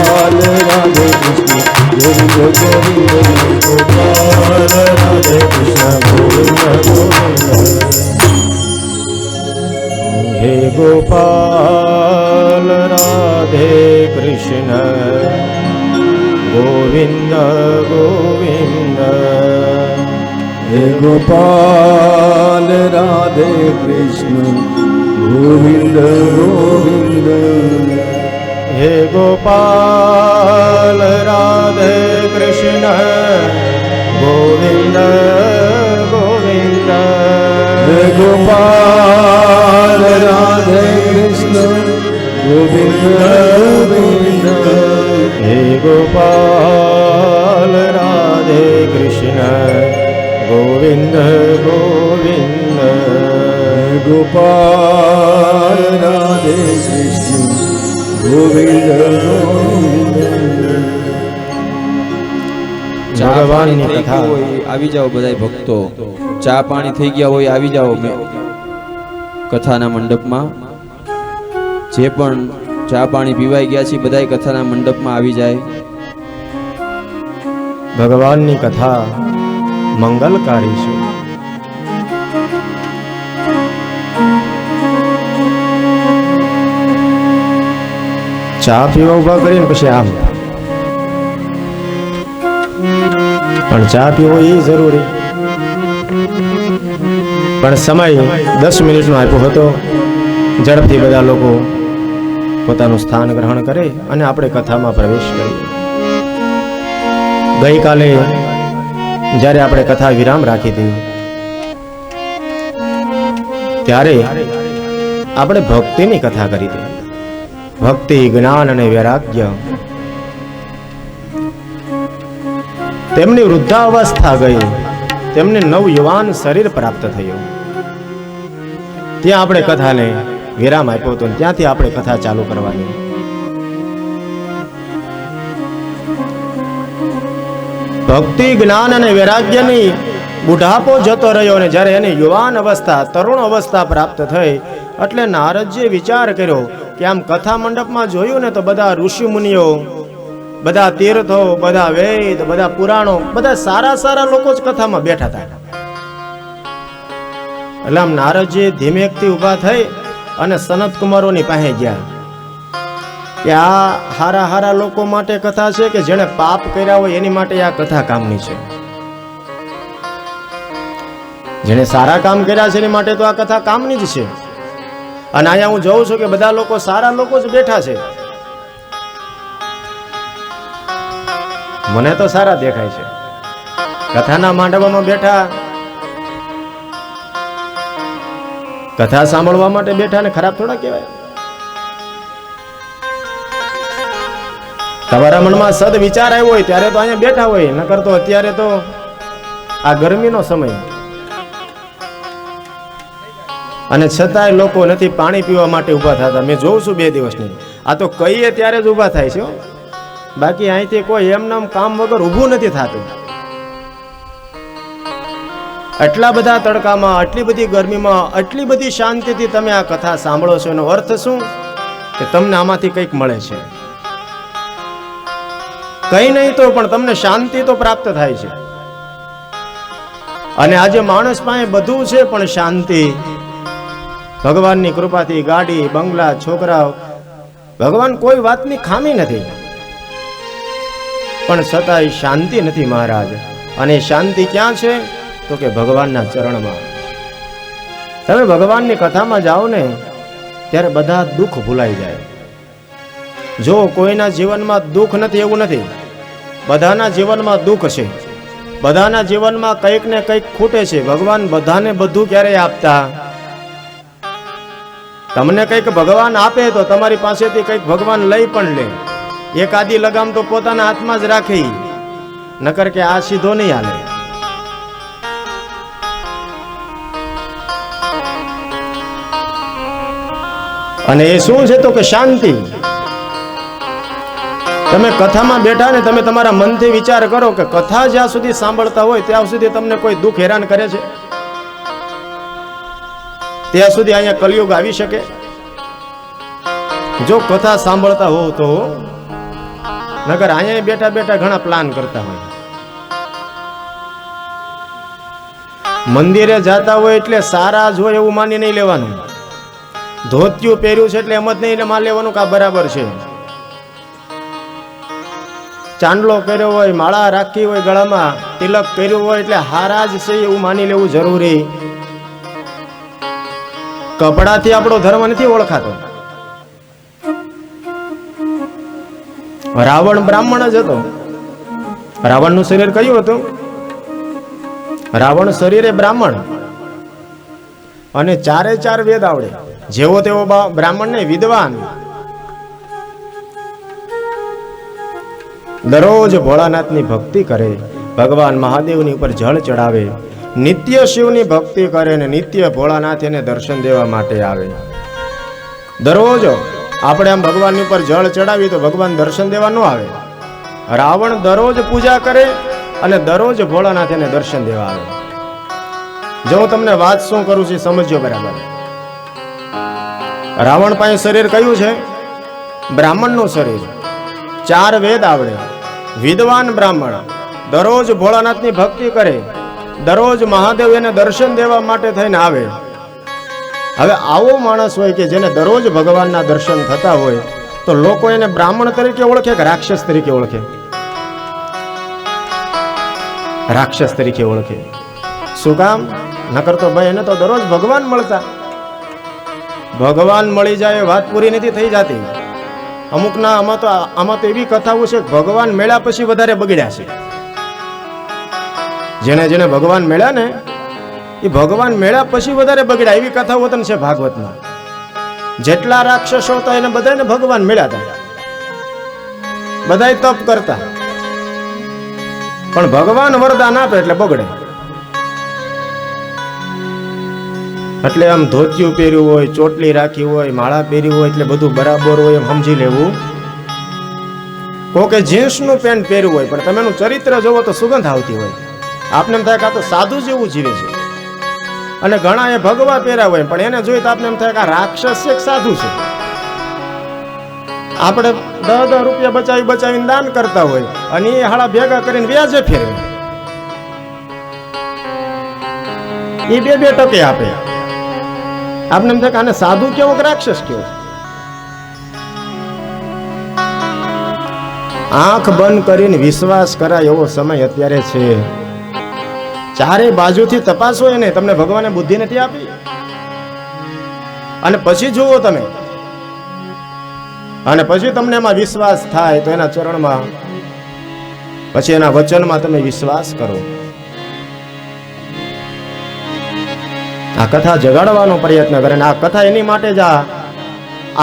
કૃષ્ણ ગોવિંદ ગોવિંદ હે ગોપાલ રાધે કૃષ્ણ ગોવિંદ ગોવિંદ હે ગોપાલ રાધે કૃષ્ણ ગોવિંદ ગોવિંદ હે ગોપાલ રાધે કૃષ્ણ ગોવિંદ ગોવિંદ હે ગોપાલ રાધે કૃષ્ણ ગોવિંદ ગોવિંદ હે ગોપાલ રાધે કૃષ્ણ ગોવિંદ ગોવિંદ હે ગોપાલ રાધે કૃષ્ણ ગોવિંદ ગોવિંદ ગોપાલ રાધે કૃષ્ણ ગોવિંદ ગોવિંદ ચા પાણી ભગવાનની થઈ કથા ગયું હોય આવી જાઓ બધાય ભક્તો ચા પાણી થઈ ગયા હોય આવી જાઓ કથાના મંડપમાં જે પણ ચા પાણી પીવાઈ ગયા છે બધાય કથાના મંડપમાં આવી જાય ભગવાનની કથા મંગલકારી છે. ચા પીવા ઉભા કરીને પછી આમ પણ ચા પીવો એ જરૂરી પણ સમય 10 મિનિટનો આપ્યો હતો. ઝડપથી બધા લોકો પોતાનું સ્થાન ગ્રહણ કરે અને આપણે કથામાં પ્રવેશ કરીએ. ગઈકાલે જ્યારે આપણે કથા વિરામ રાખી હતી ત્યારે આપણે ભક્તિની કથા કરી હતી. ભક્તિ, જ્ઞાન અને વૈરાગ્ય. તેમની વૃદ્ધાવસ્થા ગઈ, તેમને નવયુવાન શરીર પ્રાપ્ત થયું. ત્યાં આપણે કથાને વિરામ આપ્યો હતો, ત્યાંથી આપણે કથા ચાલુ કરવાની. ભક્તિ, જ્ઞાન અને વૈરાગ્યની બુઢાપો જતો રહ્યો અને જ્યારે એની યુવાન અવસ્થા, તરુણ અવસ્થા પ્રાપ્ત થઈ એટલે નારદજીએ વિચાર કર્યો કે આમ કથા મંડપમાં જોયું ને તો બધા ઋષિ મુનિઓ, બધા તીર્થો, બધા વેદ, બધા પુરાણો, બધા સારા સારા લોકો જ કથામાં બેઠા હતા. એટલે આમ નારદજી ધીમેકથી ઊભા થઈ અને સનત કુમારોની પાસે ગયા કે આ હારા હારા લોકો માટે કથા છે કે જેણે પાપ કર્યા હોય એની માટે આ કથા કામની છે. જેણે સારા કામ કર્યા છે એની માટે તો આ કથા કામની જ છે. અને અહીંયા હું જોઉં છું કે બધા લોકો સારા લોકો જ બેઠા છે. મને તો સારા દેખાય છે. કથાના માંડવામાં બેઠા, કથા સાંભળવા માટે બેઠા ને ખરાબ થોડા કહેવાય. તમારા મનમાં સદ વિચાર આવ્યો હોય ત્યારે તો અહીંયા બેઠા હોય, નકર તો અત્યારે તો આ ગરમીનો સમય અને છતાંય લોકો નથી પાણી પીવા માટે ઊભા થતા. મેં જોઉં છું 2 દિવસની. આ તો કહીએ ત્યારે જ ઊભા થાય છે હો. બાકી અહીંથી કોઈ એમનામ કામ વગર ઊભું નથી થતું. આટલા બધા તડકામાં, આટલી બધી ગરમીમાં, આટલી બધી શાંતિથી તમે આ કથા સાંભળો છો. એનો અર્થ શું કે તમને આમાંથી કંઈક મળે છે. કંઈ નહીં તો પણ તમને શાંતિ તો પ્રાપ્ત થાય છે. અને આજે માણસ પાસે બધું છે પણ શાંતિ, ભગવાનની કૃપાથી ગાડી, બંગલા, છોકરાઓ, ભગવાન કોઈ વાતની ખામી નથી, પણ છતાંય શાંતિ નથી મહારાજ. અને શાંતિ ક્યાં છે તો કે ભગવાનના ચરણમાં. તમે ભગવાનની કથામાં જાઓ ને ત્યારે બધા દુઃખ ભૂલાઈ જાય. જો કોઈના જીવનમાં દુઃખ નથી એવું નથી, બધાના જીવનમાં દુઃખ છે, બધાના જીવનમાં કંઈક ને કંઈક ખૂટે છે. ભગવાન બધાને બધું ક્યારેય આપતા. તમને કંઈક ભગવાન આપે તો તમારી પાસેથી કંઈક ભગવાન લઈ પણ લે. એકાદી લગામ તો પોતાના હાથમાં જ રાખે, નકર કે આ સીધો નહીં હાલે. અને એ શું છે તો કે શાંતિ. તમે કથામાં બેઠા ને તમે તમારા મનથી વિચાર કરો કે કથા જ્યાં સુધી સાંભળતા હોય ત્યાં સુધી તમને કોઈ દુઃખ હેરાન કરે છે? ત્યાં સુધી અહીંયા કલયુગ આવી શકે? જો કથા સાંભળતા હોવ તો, નગર અહીંયા બેઠા બેઠા ઘણા પ્લાન કરતા હોય. મંદિરે જાતા હોય એટલે સારા જ હોય એવું માની નહીં લેવાનું. ધોતિયું પહેર્યું છે એટલે એમ જ નહીં માન લેવાનું કે આ બરાબર છે. ચાંદલો પહેર્યો હોય, માળા રાખી હોય, ગળામાં તિલક પહેર્યું હોય એટલે હારા જ છે એવું માની લેવું જરૂરી. કપડાથી આપણો ધર્મ નથી ઓળખાતો. રાવણ બ્રાહ્મણ જ હતો. રાવણનું શરીર કયું હતું? રાવણ શરીરે બ્રાહ્મણ, અને ચારે ચાર વેદ આવડે. જેવો તેવો બ્રાહ્મણ ને વિદ્વાન. દરરોજ ભોળાનાથની ભક્તિ કરે, ભગવાન મહાદેવની ઉપર જળ ચડાવે, નિત્ય શિવની ભક્તિ કરે ને નિત્ય ભોળાનાથ એને દર્શન દેવા માટે આવે. દરરોજ આપણે આમ ભગવાનની ઉપર જળ ચડાવી તો ભગવાન દર્શન દેવા ન આવે. રાવણ દરરોજ પૂજા કરે અને દરરોજ ભોળાનાથ એને દર્શન દેવા આવે. જો હું તમને વાત શું કરું છું સમજજો બરાબર. રાવણ પાસે શરીર કયું છે? બ્રાહ્મણનું શરીર. ચાર વેદ આવડે, વિદ્વાન બ્રાહ્મણ, દરરોજ ભોળાનાથની ભક્તિ કરે, દરરોજ મહાદેવ એને દર્શન દેવા માટે થઈને આવે. હવે આવો માણસ હોય કે જેને દરરોજ ભગવાનના દર્શન થતા હોય તો લોકો એને બ્રાહ્મણ તરીકે ઓળખે કે રાક્ષસ તરીકે ઓળખે? રાક્ષસ તરીકે ઓળખે. શું કામ? નકર તો ભાઈ એને તો દરરોજ ભગવાન મળતા. ભગવાન મળી જાય વાત પૂરી નથી થઈ જતી. અમુકના આમાં તો એવી કથાઓ છે ભગવાન મળ્યા પછી વધારે બગડ્યા છે. જેને જેને ભગવાન મળ્યા ને એ ભગવાન મળ્યા પછી વધારે બગડ્યા એવી કથાઓ તને છે ભાગવતમાં. જેટલા રાક્ષસો હતા એને બધાને ભગવાન મળ્યા હતા, બધાય તપ કરતા, પણ ભગવાન વરદાન આપે એટલે બગડે. એટલે આમ ધોતિયું પહેર્યું હોય, ચોટલી રાખી હોય, માળા પહેરી હોય એટલે બધું બરાબર હોય એમ સમજી લેવું. કોકે જીન્સનું પેન્ટ પહેર્યું હોય પણ તમે એનું ચરિત્ર જોવો તો સુગંધ આવતી હોય. આપને એમ થાય કે આ તો સાધુ જેવું જીવે છે. અને ઘણા એ ભગવા પહેર્યા હોય પણ એને જોઈ તો આપને એમ થાય કે આ રાક્ષસ છે કે સાધુ છે. આપણે 10 રૂપિયા બચાવીને દાન કરતા હોય અને એ હાળા ભેગા કરીને વ્યાજે ફેરવે. એ 2% આપે. આપને એમ થાય કે આને સાધુ કેવો કે રાક્ષસ કેવો? આંખ બંધ કરીને વિશ્વાસ કરાય એવો સમય અત્યારે છે. ચારે બાજુથી તપાસો એને, તમને ભગવાને બુદ્ધિ નથી આપી? અને પછી જુઓ તમે, અને પછી તમને એમાં વિશ્વાસ થાય તો એના ચરણમાં, પછી એના વચનમાં તમે વિશ્વાસ કરો. આ કથા જગાડવાનો પ્રયત્ન કરે. આ કથા એની માટે જ આ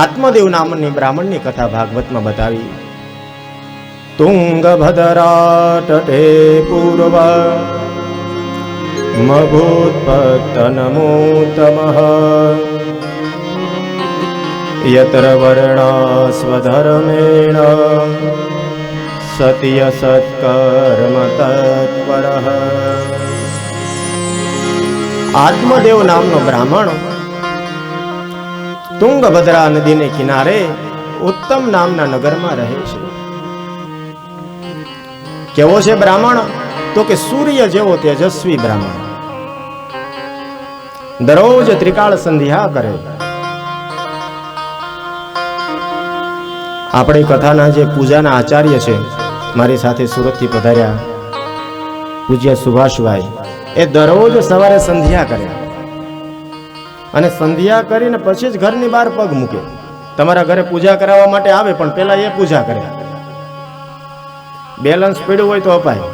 આત્મદેવ નામની બ્રાહ્મણની કથા ભાગવતમાં બતાવી. તુંગભદ્રા તટે પૂર્વ મભૂત્પત્તનમોત્તમઃ યત્ર વર્ણા સ્વધર્મેણ સત્ય સત્કર્મ તત્પરઃ. આત્મદેવ નામનો બ્રાહ્મણ તુંગભદ્રા નદીને કિનારે ઉત્તમ નામના નગરમાં રહે છે. કેવો છે બ્રાહ્મણ? તો કે સૂર્ય જેવો તેજસ્વી બ્રાહ્મણ. દરરોજ ત્રિકાળ સંધ્યા કરે. આપણી કથાના જે પૂજાના આચાર્ય છે, મારી સાથે સુરતથી પધાર્યા પૂજ્ય સુભાષભાઈ, એ દરરોજ સવારે સંધ્યા કરે અને સંધ્યા કરીને પછી જ ઘરની બહાર પગ મૂકે. તમારા ઘરે પૂજા કરાવવા માટે આવે પણ પેલા એ પૂજા કરે. બેલેન્સ પડ્યું હોય તો અપાય,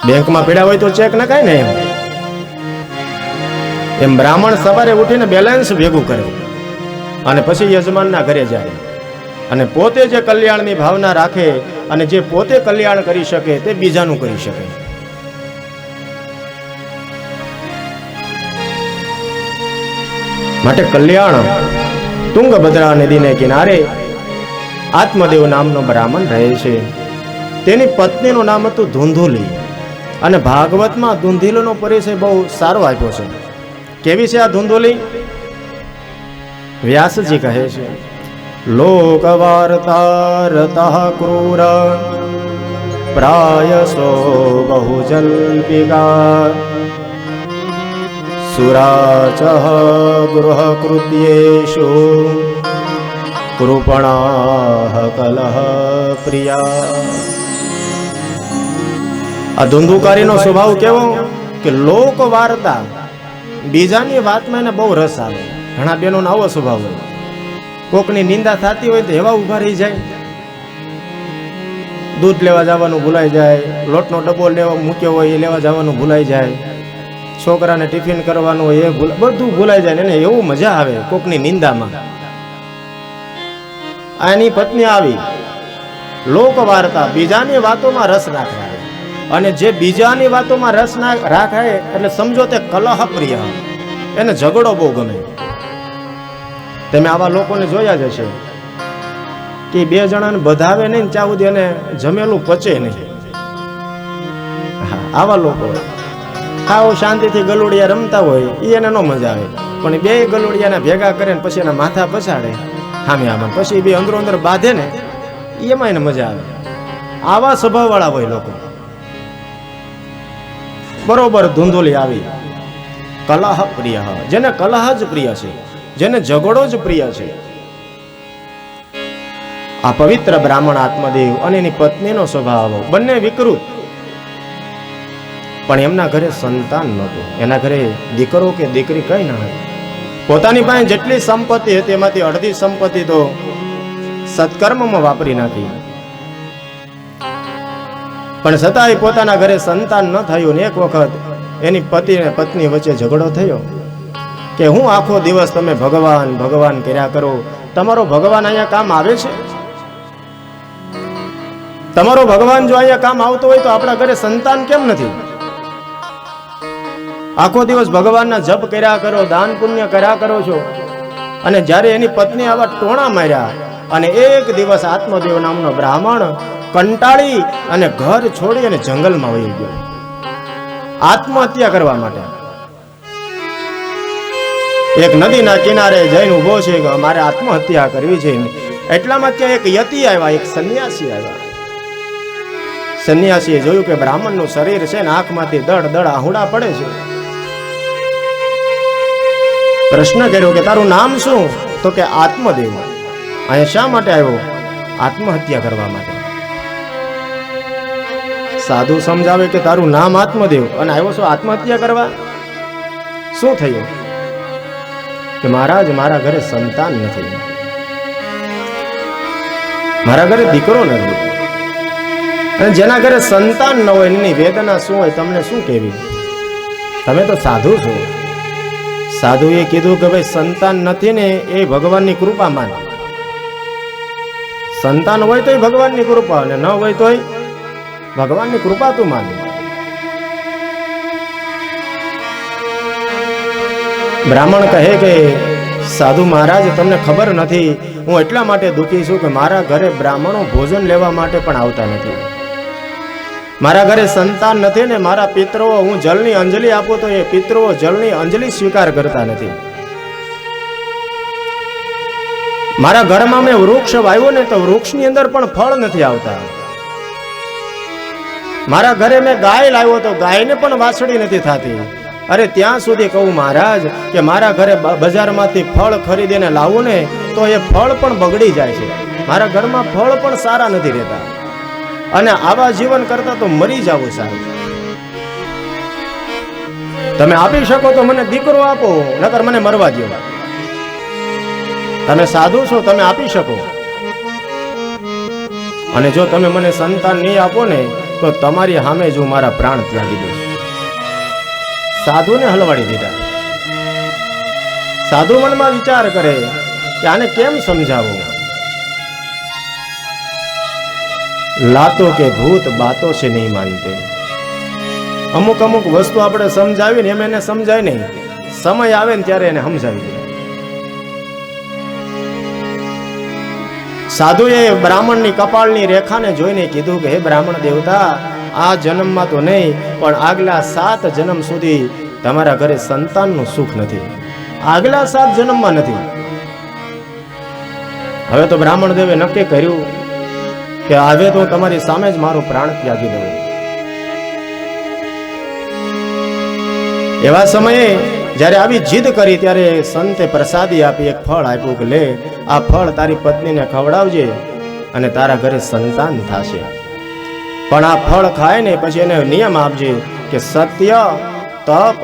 બેંકમાં પડ્યા હોય તો ચેક નખાય ને. એમ બ્રાહ્મણ સવારે ઉઠીને બેલેન્સ ભેગું કરે અને પછી યજમાનના ઘરે જાય અને પોતે જે કલ્યાણની ભાવના રાખે અને જે પોતે કલ્યાણ કરી શકે તે બીજાનું કરી શકે. માટે કલ્યાણ તુંગભદ્રા નદીને કિનારે આત્મદેવ નામનો બ્રાહ્મણ રહે છે. તેની પત્નીનું નામ હતું ધુંધુલી. અને ભાગવતમાં ધુંધુલીનો પરિચય બહુ સારો આપ્યો છે. કેવી છે આ ધુંધુલી? વ્યાસજી કહે છે, લોકવાર્તારતઃ ક્રૂર પ્રાયસો બહુજલ્પિકા સુરાચ ગૃહકૃત્યેષુ કૃપણાઃ કલહ પ્રિયા. આ ધુંધુકારીનો સ્વભાવ કેવો કે લોક વાર્તા, બીજાની વાતમાં એને બહુ રસ આવે. ઘણા બહેનોનો આવો સ્વભાવ હોય, કોકની નિંદા થતી હોય તો એવા ઊભા રહી જાય. દૂધ લેવા જવાનું ભૂલાઈ જાય, લોટનો ડબ્બો લેવા મૂક્યો હોય એ લેવા જવાનું ભૂલાઈ જાય, છોકરાને ટિફિન કરવાનું હોય એ બધું ભૂલાઈ જાય. એને એવું મજા આવે કોકની નિંદામાં. આની પત્ની આવી લોક વાર્તા, બીજાની વાતોમાં રસ રાખે. અને જે બીજાની વાતોમાં રસ રાખે એટલે સમજો તે કલહ પ્રિય, એને ઝઘડો બહુ ગમે. તમે આવા લોકોને જોયા જ હશે કે બે જણાને બધાવે નહીં ત્યાં સુધી એને જમેલું પચે નહીં. આવા લોકો આવો શાંતિથી ગલુડિયા રમતા હોય એ એને ન મજા આવે, પણ બે ગલુડિયાને ભેગા કરે ને પછી એના માથા પછાડે સામે આમાં, પછી બે અંદરો અંદર બાંધે ને એમાં એને મજા આવે. આવા સ્વભાવવાળા હોય લોકો. બરોબર ધુંધુલી આવી, કલહ પ્રિય, જેને કલહ જ પ્રિય છે, જેને ઝઘડો જ પ્રિય છે. આ પવિત્ર બ્રાહ્મણ આત્મદેવ અને એની પત્નીનો સ્વભાવ બંને વિકૃત, પણ એમના ઘરે સંતાન નહોતું. એના ઘરે દીકરો કે દીકરી કઈ ના હતી. પોતાની પાસે જેટલી સંપત્તિ હતી એમાંથી અડધી સંપત્તિ તો સત્કર્મમાં વાપરી નાખી, પણ છતાંય પોતાના ઘરે સંતાન ન થયું. ને એક વખત એની પતિ અને પત્ની વચ્ચે ઝઘડો થયો કે હું આખો દિવસ તમે ભગવાન ભગવાન કર્યા કરો, તમારો ભગવાન અહીંયા કામ આવે છે? તમારો ભગવાન જો અહીંયા કામ આવતો હોય તો આપણા ઘરે સંતાન કેમ નથી? આખો દિવસ ભગવાનના જપ કર્યા કરો, દાન પુણ્ય કર્યા કરો છો. અને જ્યારે એની પત્ની આવા ટોણા માર્યા અને એક દિવસ આત્મદેવ નામનો બ્રાહ્મણ કંટાળી અને ઘર છોડી અને જંગલમાં વહી ગયો આત્મહત્યા કરવા માટે. એક નદીના કિનારે જઈને ઉભો છે કે મારે આત્મહત્યા કરવી છે. એટલામાં ત્યાં એક યતિ આવ્યા, એક સંન્યાસી આવ્યા. સંન્યાસીએ જોયું કે બ્રાહ્મણનું શરીર છે ને આંખમાંથી દળ દળ આહુડા પડે છે. પ્રશ્ન કર્યો કે તારું નામ શું? તો કે આત્મદેવ. અહીંયા શા માટે આવ્યો? આત્મહત્યા કરવા માટે. સાધુ સમજાવે કે તારું નામ આત્મદેવ અને આવ્યો છો આત્મહત્યા કરવા? શું થયું? કે મહારાજ મારા ઘરે સંતાન નથી, મારા ઘરે દીકરો નથી. અને જેના ઘરે સંતાન ન હોય એની વેદના શું હોય તમને શું કહેવી? તમે તો સાધુ છો. સાધુએ કીધું કે ભાઈ સંતાન નથી ને એ ભગવાનની કૃપા માન. સંતાન હોય તો ભગવાનની કૃપા, અને ન હોય તો ભગવાનની કૃપા તું માન. બ્રાહ્મણ કહે કે સાધુ મહારાજ તમને ખબર નથી, હું એટલા માટે દુઃખી છું કે મારા ઘરે બ્રાહ્મણો ભોજન લેવા માટે પણ આવતા નથી. મારા ઘરે સંતાન નથી ને મારા પિતરો, હું જળની અંજલિ આપું તો એ પિતરો જળની અંજલિ સ્વીકાર કરતા નથી. મારા ઘરમાં મેં વૃક્ષ વાવ્યો ને તો વૃક્ષની અંદર પણ ફળ નથી આવતા. મારા ઘરે મેં ગાય લાવ્યો તો ગાયને પણ વાછડી નથી થતી. અરે ત્યાં સુધી કહું મહારાજ કે મારા ઘરે બજારમાંથી ફળ ખરીદીને લાવું ને તો એ ફળ પણ બગડી જાય છે. મારા ઘરમાં ફળ પણ સારા નથી રહેતા, અને આવા જીવન કરતા તો મરી જવું સારું. તમે આપી શકો તો મને દીકરો આપો, નકર મને મરવા દો. તમે સાધુ છો, તમે આપી શકો. અને જો તમે મને સંતાન નહીં આપો ને તો તમારી સામે જો મારા પ્રાણ ત્યાગી દઈશ. સાધુને હલવાડી દીધા. સાધુ મનમાં વિચાર કરે કે આને કેમ સમજાવું. લાતો કે ભૂત બાતો છે નહીં માનતે. અમુક અમુક વસ્તુ આપણે સમજાવી ને એમ એને સમજાય નહીં, સમય આવે ને ત્યારે એને સમજાવી દે. સાધુએ બ્રાહ્મણની કપાળની રેખાને જોઈને કીધું કે હે બ્રાહ્મણ દેવતા, આ જન્મમાં તો નહીં પણ આગલા 7 જન્મ સુધી તમારા ઘરે સંતાનનું સુખ નથી. આગલા 7 જન્મમાં નથી. હવે તો બ્રાહ્મણ દેવે નક્કી કર્યું કે હવે તો તમારી સામે જ મારો પ્રાણ ત્યાગી દઉં. એવા સમયે જ્યારે આવી જીદ કરી ત્યારે સંતે પ્રસાદી આપી, એક ફળ આપ્યું કે લે, આ ફળ તારી પત્નીને ખવડાવજે અને તારા ઘરે સંતાન થશે. પણ આ ફળ ખાય ને પછી એને નિયમ આપજે કે સત્ય, તપ,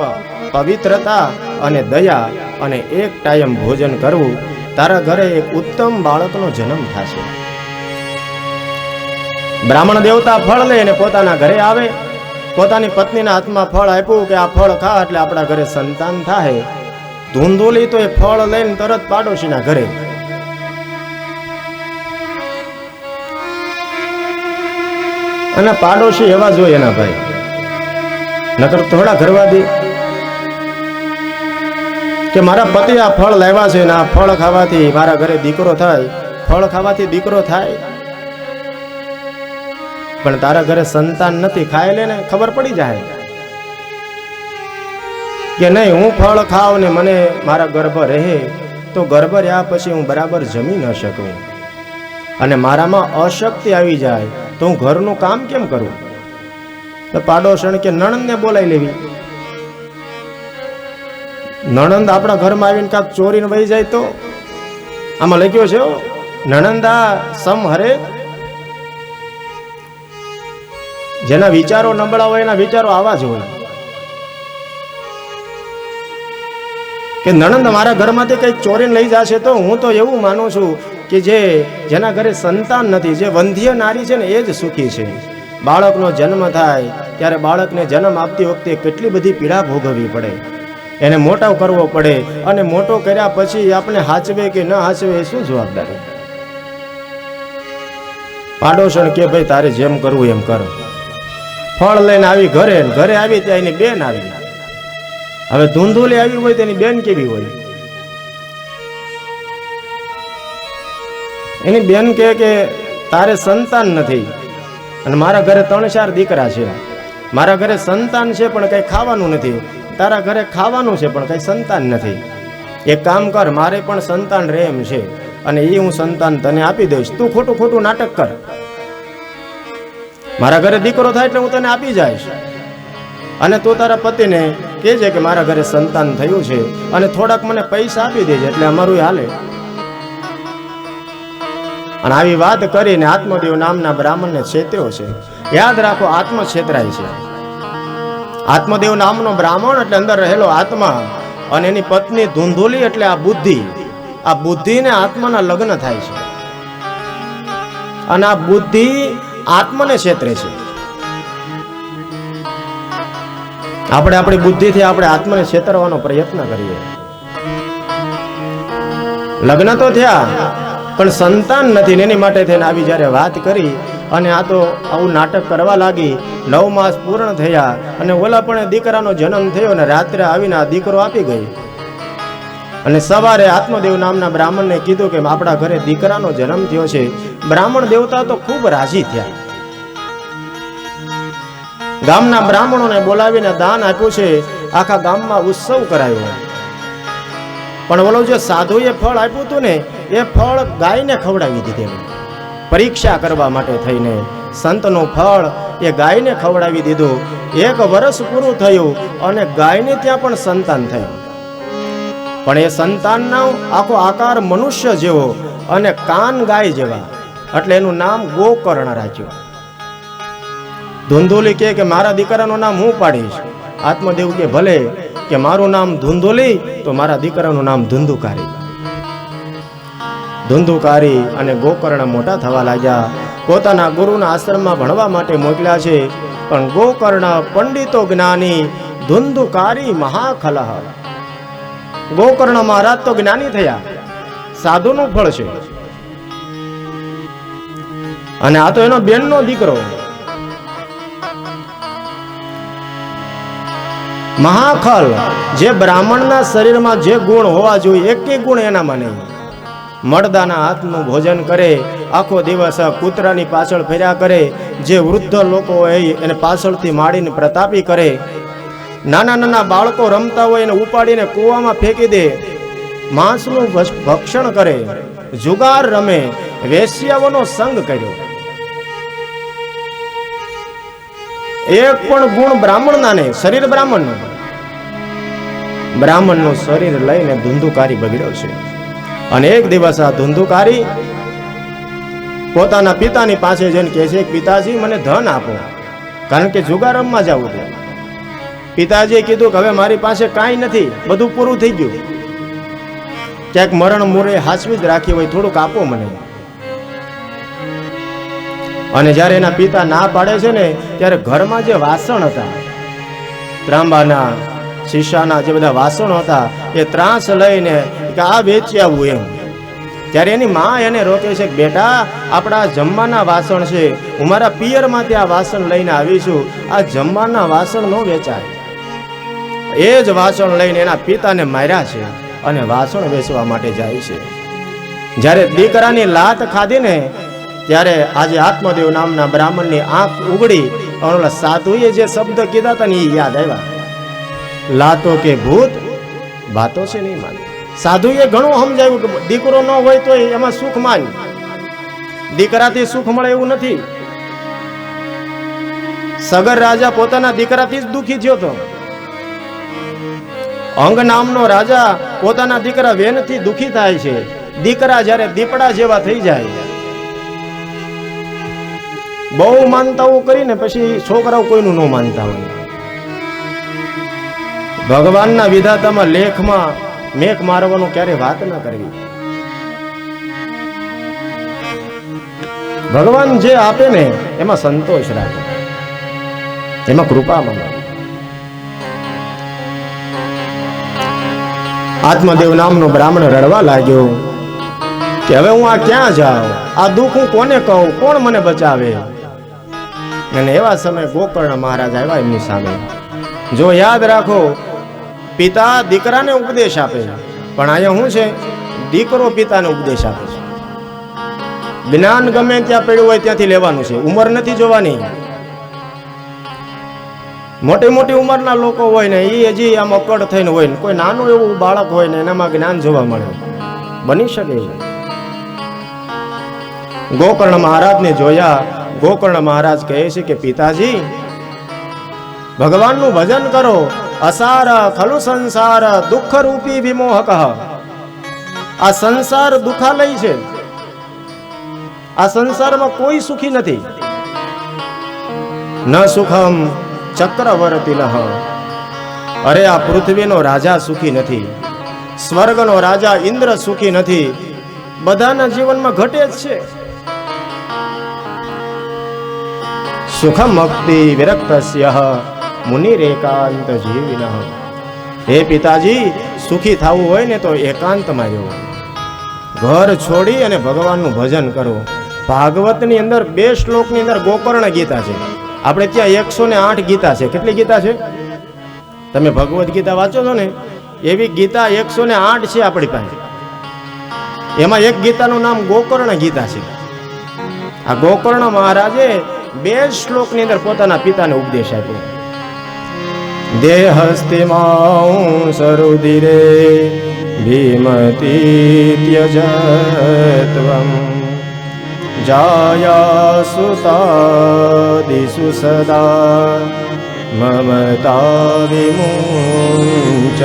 પવિત્રતા અને દયા અને એક ટાઈમ ભોજન કરવું, તારા ઘરે એક ઉત્તમ બાળકનો જન્મ થશે. બ્રાહ્મણ દેવતા ફળ લઈને પોતાના ઘરે આવે, પોતાની પત્નીના હાથમાં ફળ આપ્યું કે આ ફળ ખા એટલે આપણા ઘરે સંતાન થાય. ધૂંધોલી તો એ ફળ લઈને તરત પાડોશીના ઘરે. અને પાડોશી એવા જોઈએ એના ભાઈ, નકર થોડા ઘરવાદી કે મારા પતિ આ ફળ લાવ્યા છે ને આ ફળ ખાવાથી મારા ઘરે દીકરો થાય, ફળ ખાવાથી દીકરો થાય. પણ તારા ઘરે સંતાન નથી, ખાઈ લે ને ખબર પડી જાય કે નહીં હું ફળ ખાવ ને મને મારા ગર્ભ રહે તો ગર્ભ રહ્યા પછી હું બરાબર જમી ન શકું અને મારામાં અશક્તિ આવી જાય તો હું ઘરનું કામ કેમ કરું? તો પાડોશણ કે નણંદને બોલાવી લેવી. નણંદ આપણા ઘરમાં આવીને કાંક ચોરીને વહી જાય તો આમાં લખ્યો છે નણંદા સમ હરે. જેના વિચારો નબળા હોય એના વિચારો આવા જ હોય કે નણંદ મારા ઘરમાંથી કંઈક ચોરીને લઈ જશે તો હું તો એવું માનું છું કે જેના ઘરે સંતાન નથી, જે વંધ્ય નારી છે ને એ જ સુખી છે. બાળકનો જન્મ થાય ત્યારે બાળકને જન્મ આપતી વખતે કેટલી બધી પીડા ભોગવવી પડે, એને મોટો કરવો પડે અને મોટો કર્યા પછી આપણે હાચવે કે ન હાચવે એ શું જવાબદારી? પાડોશણ કે ભાઈ તારે જેમ કરવું એમ કરો. ફળ લઈને આવી ઘરે, ઘરે આવી ત્યાં એની બેન આવી. હવે ધૂંધુલી આવી હોય તેની બેન કેવી હોય? એની બેન કહે કે તારે સંતાન નથી અને મારા ઘરે 3-4 દીકરા છે, મારા ઘરે સંતાન છે પણ કઈ ખાવાનું નથી, તારા ઘરે ખાવાનું છે પણ કઈ સંતાન નથી. એક કામ કર, મારે પણ સંતાન રહે એમ છે અને એ હું સંતાન તને આપી દઈશ, તું ખોટું ખોટું નાટક કર. મારા ઘરે દીકરો થાય એટલે હું તને આપી જઈશ અને તું તારા પતિને કહેજે કે મારા ઘરે સંતાન થયું છે અને થોડાક મને પૈસા આપી દેજે એટલે અમારું હાલે. અને આવી વાત કરીને આત્મદેવ નામના બ્રાહ્મણને છેતર્યો છે. યાદ રાખો, આત્મ છેતરાય છે. આત્મદેવ નામનો બ્રાહ્મણ એટલે અંદર રહેલો આત્મા અને એની પત્ની ધૂંધુલી એટલે આ બુદ્ધિ. આ બુદ્ધિને આત્માના લગ્ન થાય છે અને આ બુદ્ધિ આત્માને છેતરે છે. આપણે આપણી બુદ્ધિથી આપણે આત્માને છેતરવાનો પ્રયત્ન કરીએ. લગ્ન તો થયા પણ સંતાન નથી, એની માટે થઈને આવી જ્યારે વાત કરી અને આ તો આવું નાટક કરવા લાગી. 9 માસ પૂર્ણ થયા અને ઓલા પણ દીકરાનો જન્મ થયો અને રાત્રે આવીને આ દીકરો આપી ગઈ અને સવારે આત્મદેવ નામના બ્રાહ્મણને કીધું કે આપણા ઘરે દીકરાનો જન્મ થયો છે. બ્રાહ્મણ દેવતા તો ખૂબ રાજી થયા. ગામના બ્રાહ્મણોને બોલાવીને દાન આપ્યું છે, આખા ગામમાં ઉત્સવ કરાયો. પણ ઓલો જે સાધુએ ફળ આપ્યું હતું ને એ ફળ ગાયને ખવડાવી દીધેલું. પરીક્ષા કરવા માટે થઈને સંતનું ફળ એ ગાયને ખવડાવી દીધું. 1 વર્ષ પૂરું થયું અને ગાયને ત્યાં પણ સંતાન થયું. પણ એ સંતાનનો આખો આકાર મનુષ્ય જેવો અને કાન ગાય જેવા, એટલે એનું નામ ગોકર્ણ રાખ્યું. ધૂંધુલી કે મારા દીકરાનું નામ હું પાડીશ. આત્મદેવ કે ભલે, કે મારું નામ ધૂંધુલી તો મારા દીકરાનું નામ ધુંધુકારી. ધુંધુકારી અને ગોકર્ણ મોટા થવા લાગ્યા. પોતાના ગુરુના આશ્રમમાં ભણવા માટે મોકલ્યા છે, પણ ગોકર્ણ પંડિતો જ્ઞાની, ધુંધુકારી મહાખલહ. ગોકર્ણ મહારાજ તો જ્ઞાની થયા, સાધુનું ફળ છે અને આ તો એનો બેનનો દીકરો. મહાખલ, જે બ્રાહ્મણના શરીરમાં જે ગુણ હોવા જોઈએ એકે ગુણ એનામાં નહીં. મળદાના હાથનું ભોજન કરે આખો દિવસ કૂતરાની પાછળ ફર્યા કરે, જે વૃદ્ધ લોકો હોય એને પાછળથી માડીને પ્રતાપી કરે, નાના નાના બાળકો રમતા હોય એને ઉપાડીને કૂવામાં ફેંકી દે, માંસનું ભક્ષણ કરે, જુગાર રમે, વેશ્યાઓનો સંગ કર્યો. એક પણ ગુણ બ્રાહ્મણના નહીં, શરીર બ્રાહ્મણનું. બ્રાહ્મણનું શરીર લઈને ધુંધુકારી બગડ્યો છે. અને એક દિવસ આ ધુંધુકારી પોતાના પિતાની પાસે જઈને કહે છે, પિતાજી મને ધન આપો, કારણ કે જુગાર રમવા જવું હતું. પિતાજીએ કીધું કે હવે મારી પાસે કાંઈ નથી, બધું પૂરું થઈ ગયું, ક્યાંક મરણ મોરે હાસવી જ રાખી હોય, થોડુંક આપો મને. અને જ્યારે એના પિતા ના પાડે છે ને, ત્યારે ઘરમાં જે વાસણ હતા, ત્રાંબાના શીશાના જે બધા વાસણો હતા, એ ત્રાસ લઈને કે આ વેચી આવવું એમ. ત્યારે એની માં એને રોકે છે કે બેટા, આપણા જમવાના વાસણ છે, હું મારા પિયરમાંથી આ વાસણ લઈને આવી છું, આ જમવાના વાસણ નો વેચાય. એ જ વાસણ લઈને એના પિતાને માર્યા છે અને વાસણ વેચવા માટે જાય છે. જ્યારે દીકરાની લાત ખાધી ને, ત્યારે આજે આત્મદેવ નામના બ્રાહ્મણની આંખ ઉગડી અને ઓલા સાધુએ જે શબ્દ કીધા હતા ને એ યાદ આવ્યા. લાતો કે ભૂત વાતો છે નહીં માને. સાધુએ ઘણું સમજાવ્યું કે દીકરો ન હોય તો એમાં સુખ માન, દીકરાથી સુખ મળે એવું નથી. સગર રાજા પોતાના દીકરાથી જ દુખી થયો હતો. અંગ નામનો રાજા પોતાના દીકરા વેનથી દુખી થાય છે. દીકરા જ્યારે દીપડા જેવા થઈ જાય, બહુ માનતાઓ કરીને પછી છોકરાઓ કોઈનું ન માનતા હોય. ભગવાનના વિધાતામાં લેખમાં મેઘ મારવાનો ક્યારે વાત ન કરવી. ભગવાન જે આપે ને એમાં સંતોષ રાખે, એમાં કૃપા માનો. આત્મદેવ નામનો બ્રાહ્મણ રડવા લાગ્યો કે હવે હું આ ક્યાં જાઉં, આ દુઃખ હું કોને કહું, કોણ મને બચાવે. અને એવા સમયે ગોકર્ણ મહારાજ આવ્યા એમની સામે. જો યાદ રાખો, પિતા દીકરાને ઉપદેશ આપે, પણ અહીંયા શું છે, દીકરો પિતાને ઉપદેશ આપે છે. જ્ઞાન ગમે ત્યાં પડ્યું હોય ત્યાંથી લેવાનું છે, ઉંમર નથી જોવાની. મોટી મોટી ઉંમરના લોકો હોય ને એ હજી આમ અકડ થઈને હોય ને, કોઈ નાનું એવું બાળક હોય ને એનામાં જ્ઞાન જોવા મળે, બની શકે. ગોકર્ણ મહારાજને જોયા. ગોકર્ણ મહારાજ કહે છે કે પિતાજી, ભગવાનનું ભજન કરો. અસાર ખલુ સંસાર દુઃખ રૂપી વિમોહક. આ સંસાર દુઃખાલય છે, આ સંસારમાં કોઈ સુખી નથી. ન સુખમ ચક્રવર્તી. અરે આ પૃથ્વીનો રાજા સુખી નથી, સ્વર્ગનો રાજા ઇન્દ્ર સુખી નથી, બધાના જીવનમાં ઘટે જ છે. સુખમ મુક્તિ વિરક્તસ્ય મુનિરેકાંત જીવિનઃ. હે પિતાજી, સુખી થવું હોય ને તો એકાંતમાં રહો, ઘર છોડી અને ભગવાનનું ભજન કરો. ભાગવતની અંદર 2 શ્લોકની અંદર ગોકર્ણ ગીતા છે. આપણે ત્યાં 108 ગીતા છે. કેટલી ગીતા છે? તમે ભગવદ્ ગીતા વાંચો છો ને, એવી ગીતા 108 છે આપણી પાસે. એમાં એક ગીતાનું નામ ગોકર્ણ ગીતા છે. આ ગોકર્ણ મહારાજે 2 શ્લોકની અંદર પોતાના પિતાને ઉપદેશ આપ્યો. દેહસ્તે માઉ સરુધિરે ભીમતી ત્યજત્વમ જાયા સુતાદિષુ સદા મમતા વિમુંચ.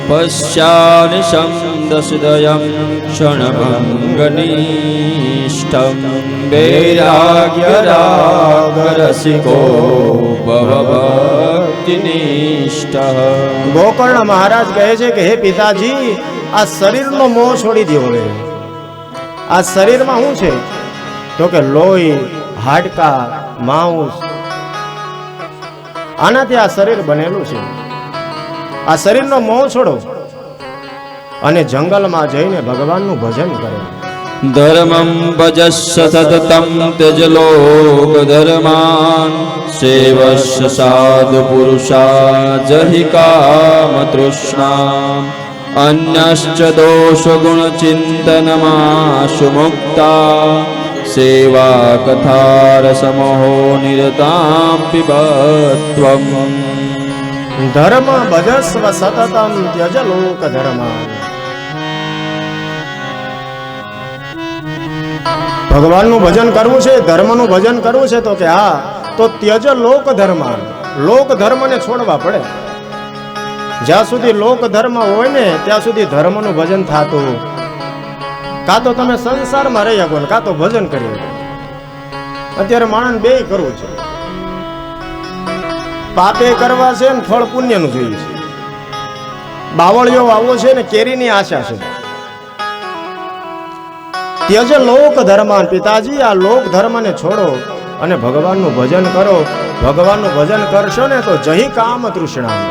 પશ્ચાનિશં દશદયં ક્ષણભંગનિષ્ઠં વૈરાગ્યરાગરસિકો ભવભક્તિનિષ્ઠ. ગોકર્ણ મહારાજ કહે છે કે હે પિતાજી, આ શરીરનો મોહ છોડી દો. હવે આ શરીરમાં શું છે તો કે લોહી, હાડકા, માંસ, આનાથી આ શરીર બનેલું છે. આ શરીરનો મોહ છોડો અને જંગલમાં જઈને ભગવાનનું ભજન કરો. ધર્મં ભજસ્ય સતતં ત્યજ લોક ધર્માન સેવસ્ય સાધુ પુરુષા જહિ કામ તૃષ્ણા अन्यश्च दोषगुणचिन्तनमाशु मुक्ता सेवा कथारसमहो निरतां पिबत्वम् ધર્મ ભજસ્વ સતતમ ત્યજ લોક ધર્માન. ભગવાનનું ભજન કરવું છે, ધર્મનું ભજન કરવું છે તો કે હા, તો ત્યજ લોક ધર્માન. લોક ધર્મને છોડવા પડે. જ્યાં સુધી લોક ધર્મ હોય ને ત્યાં સુધી ધર્મનું ભજન થતું. કાં તો તમે સંસારમાં રહી શકો ને કાં તો ભજન કરી શકો. અત્યારે માણસ બેય કરવું છે. પાપે કરવા છે ને ફળ પુણ્યનું જોઈએ છે. બાવળિયો વાવવો છે ને કેરીની આશા છે. ત્યજ લોક ધર્માન. પિતાજી, આ લોક ધર્મને છોડો અને ભગવાનનું ભજન કરો. ભગવાનનું ભજન કરશો ને તો જહી કામ તૃષ્ણા,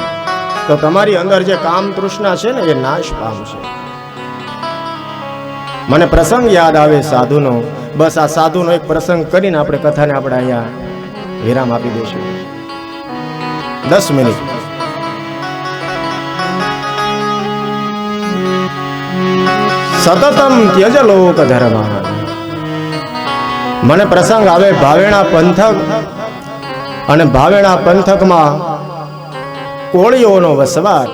તો તમારી અંદર જે કામ તૃષ્ણા છે ને એ નાશ પામશે. મને પ્રસંગ યાદ આવે સાધુનો. બસ આ સાધુનો એક પ્રસંગ કરીને આપણે કથાને આપણે અહીંયા વિરામ આપી દઈશું. 10 મિનિટ. સતતમ ત્યજ લોક ધર્મ. મને પ્રસંગ આવે ભાવેણા પંથક, અને ભાવેણા પંથકમાં કોળીઓનો વસવાટ.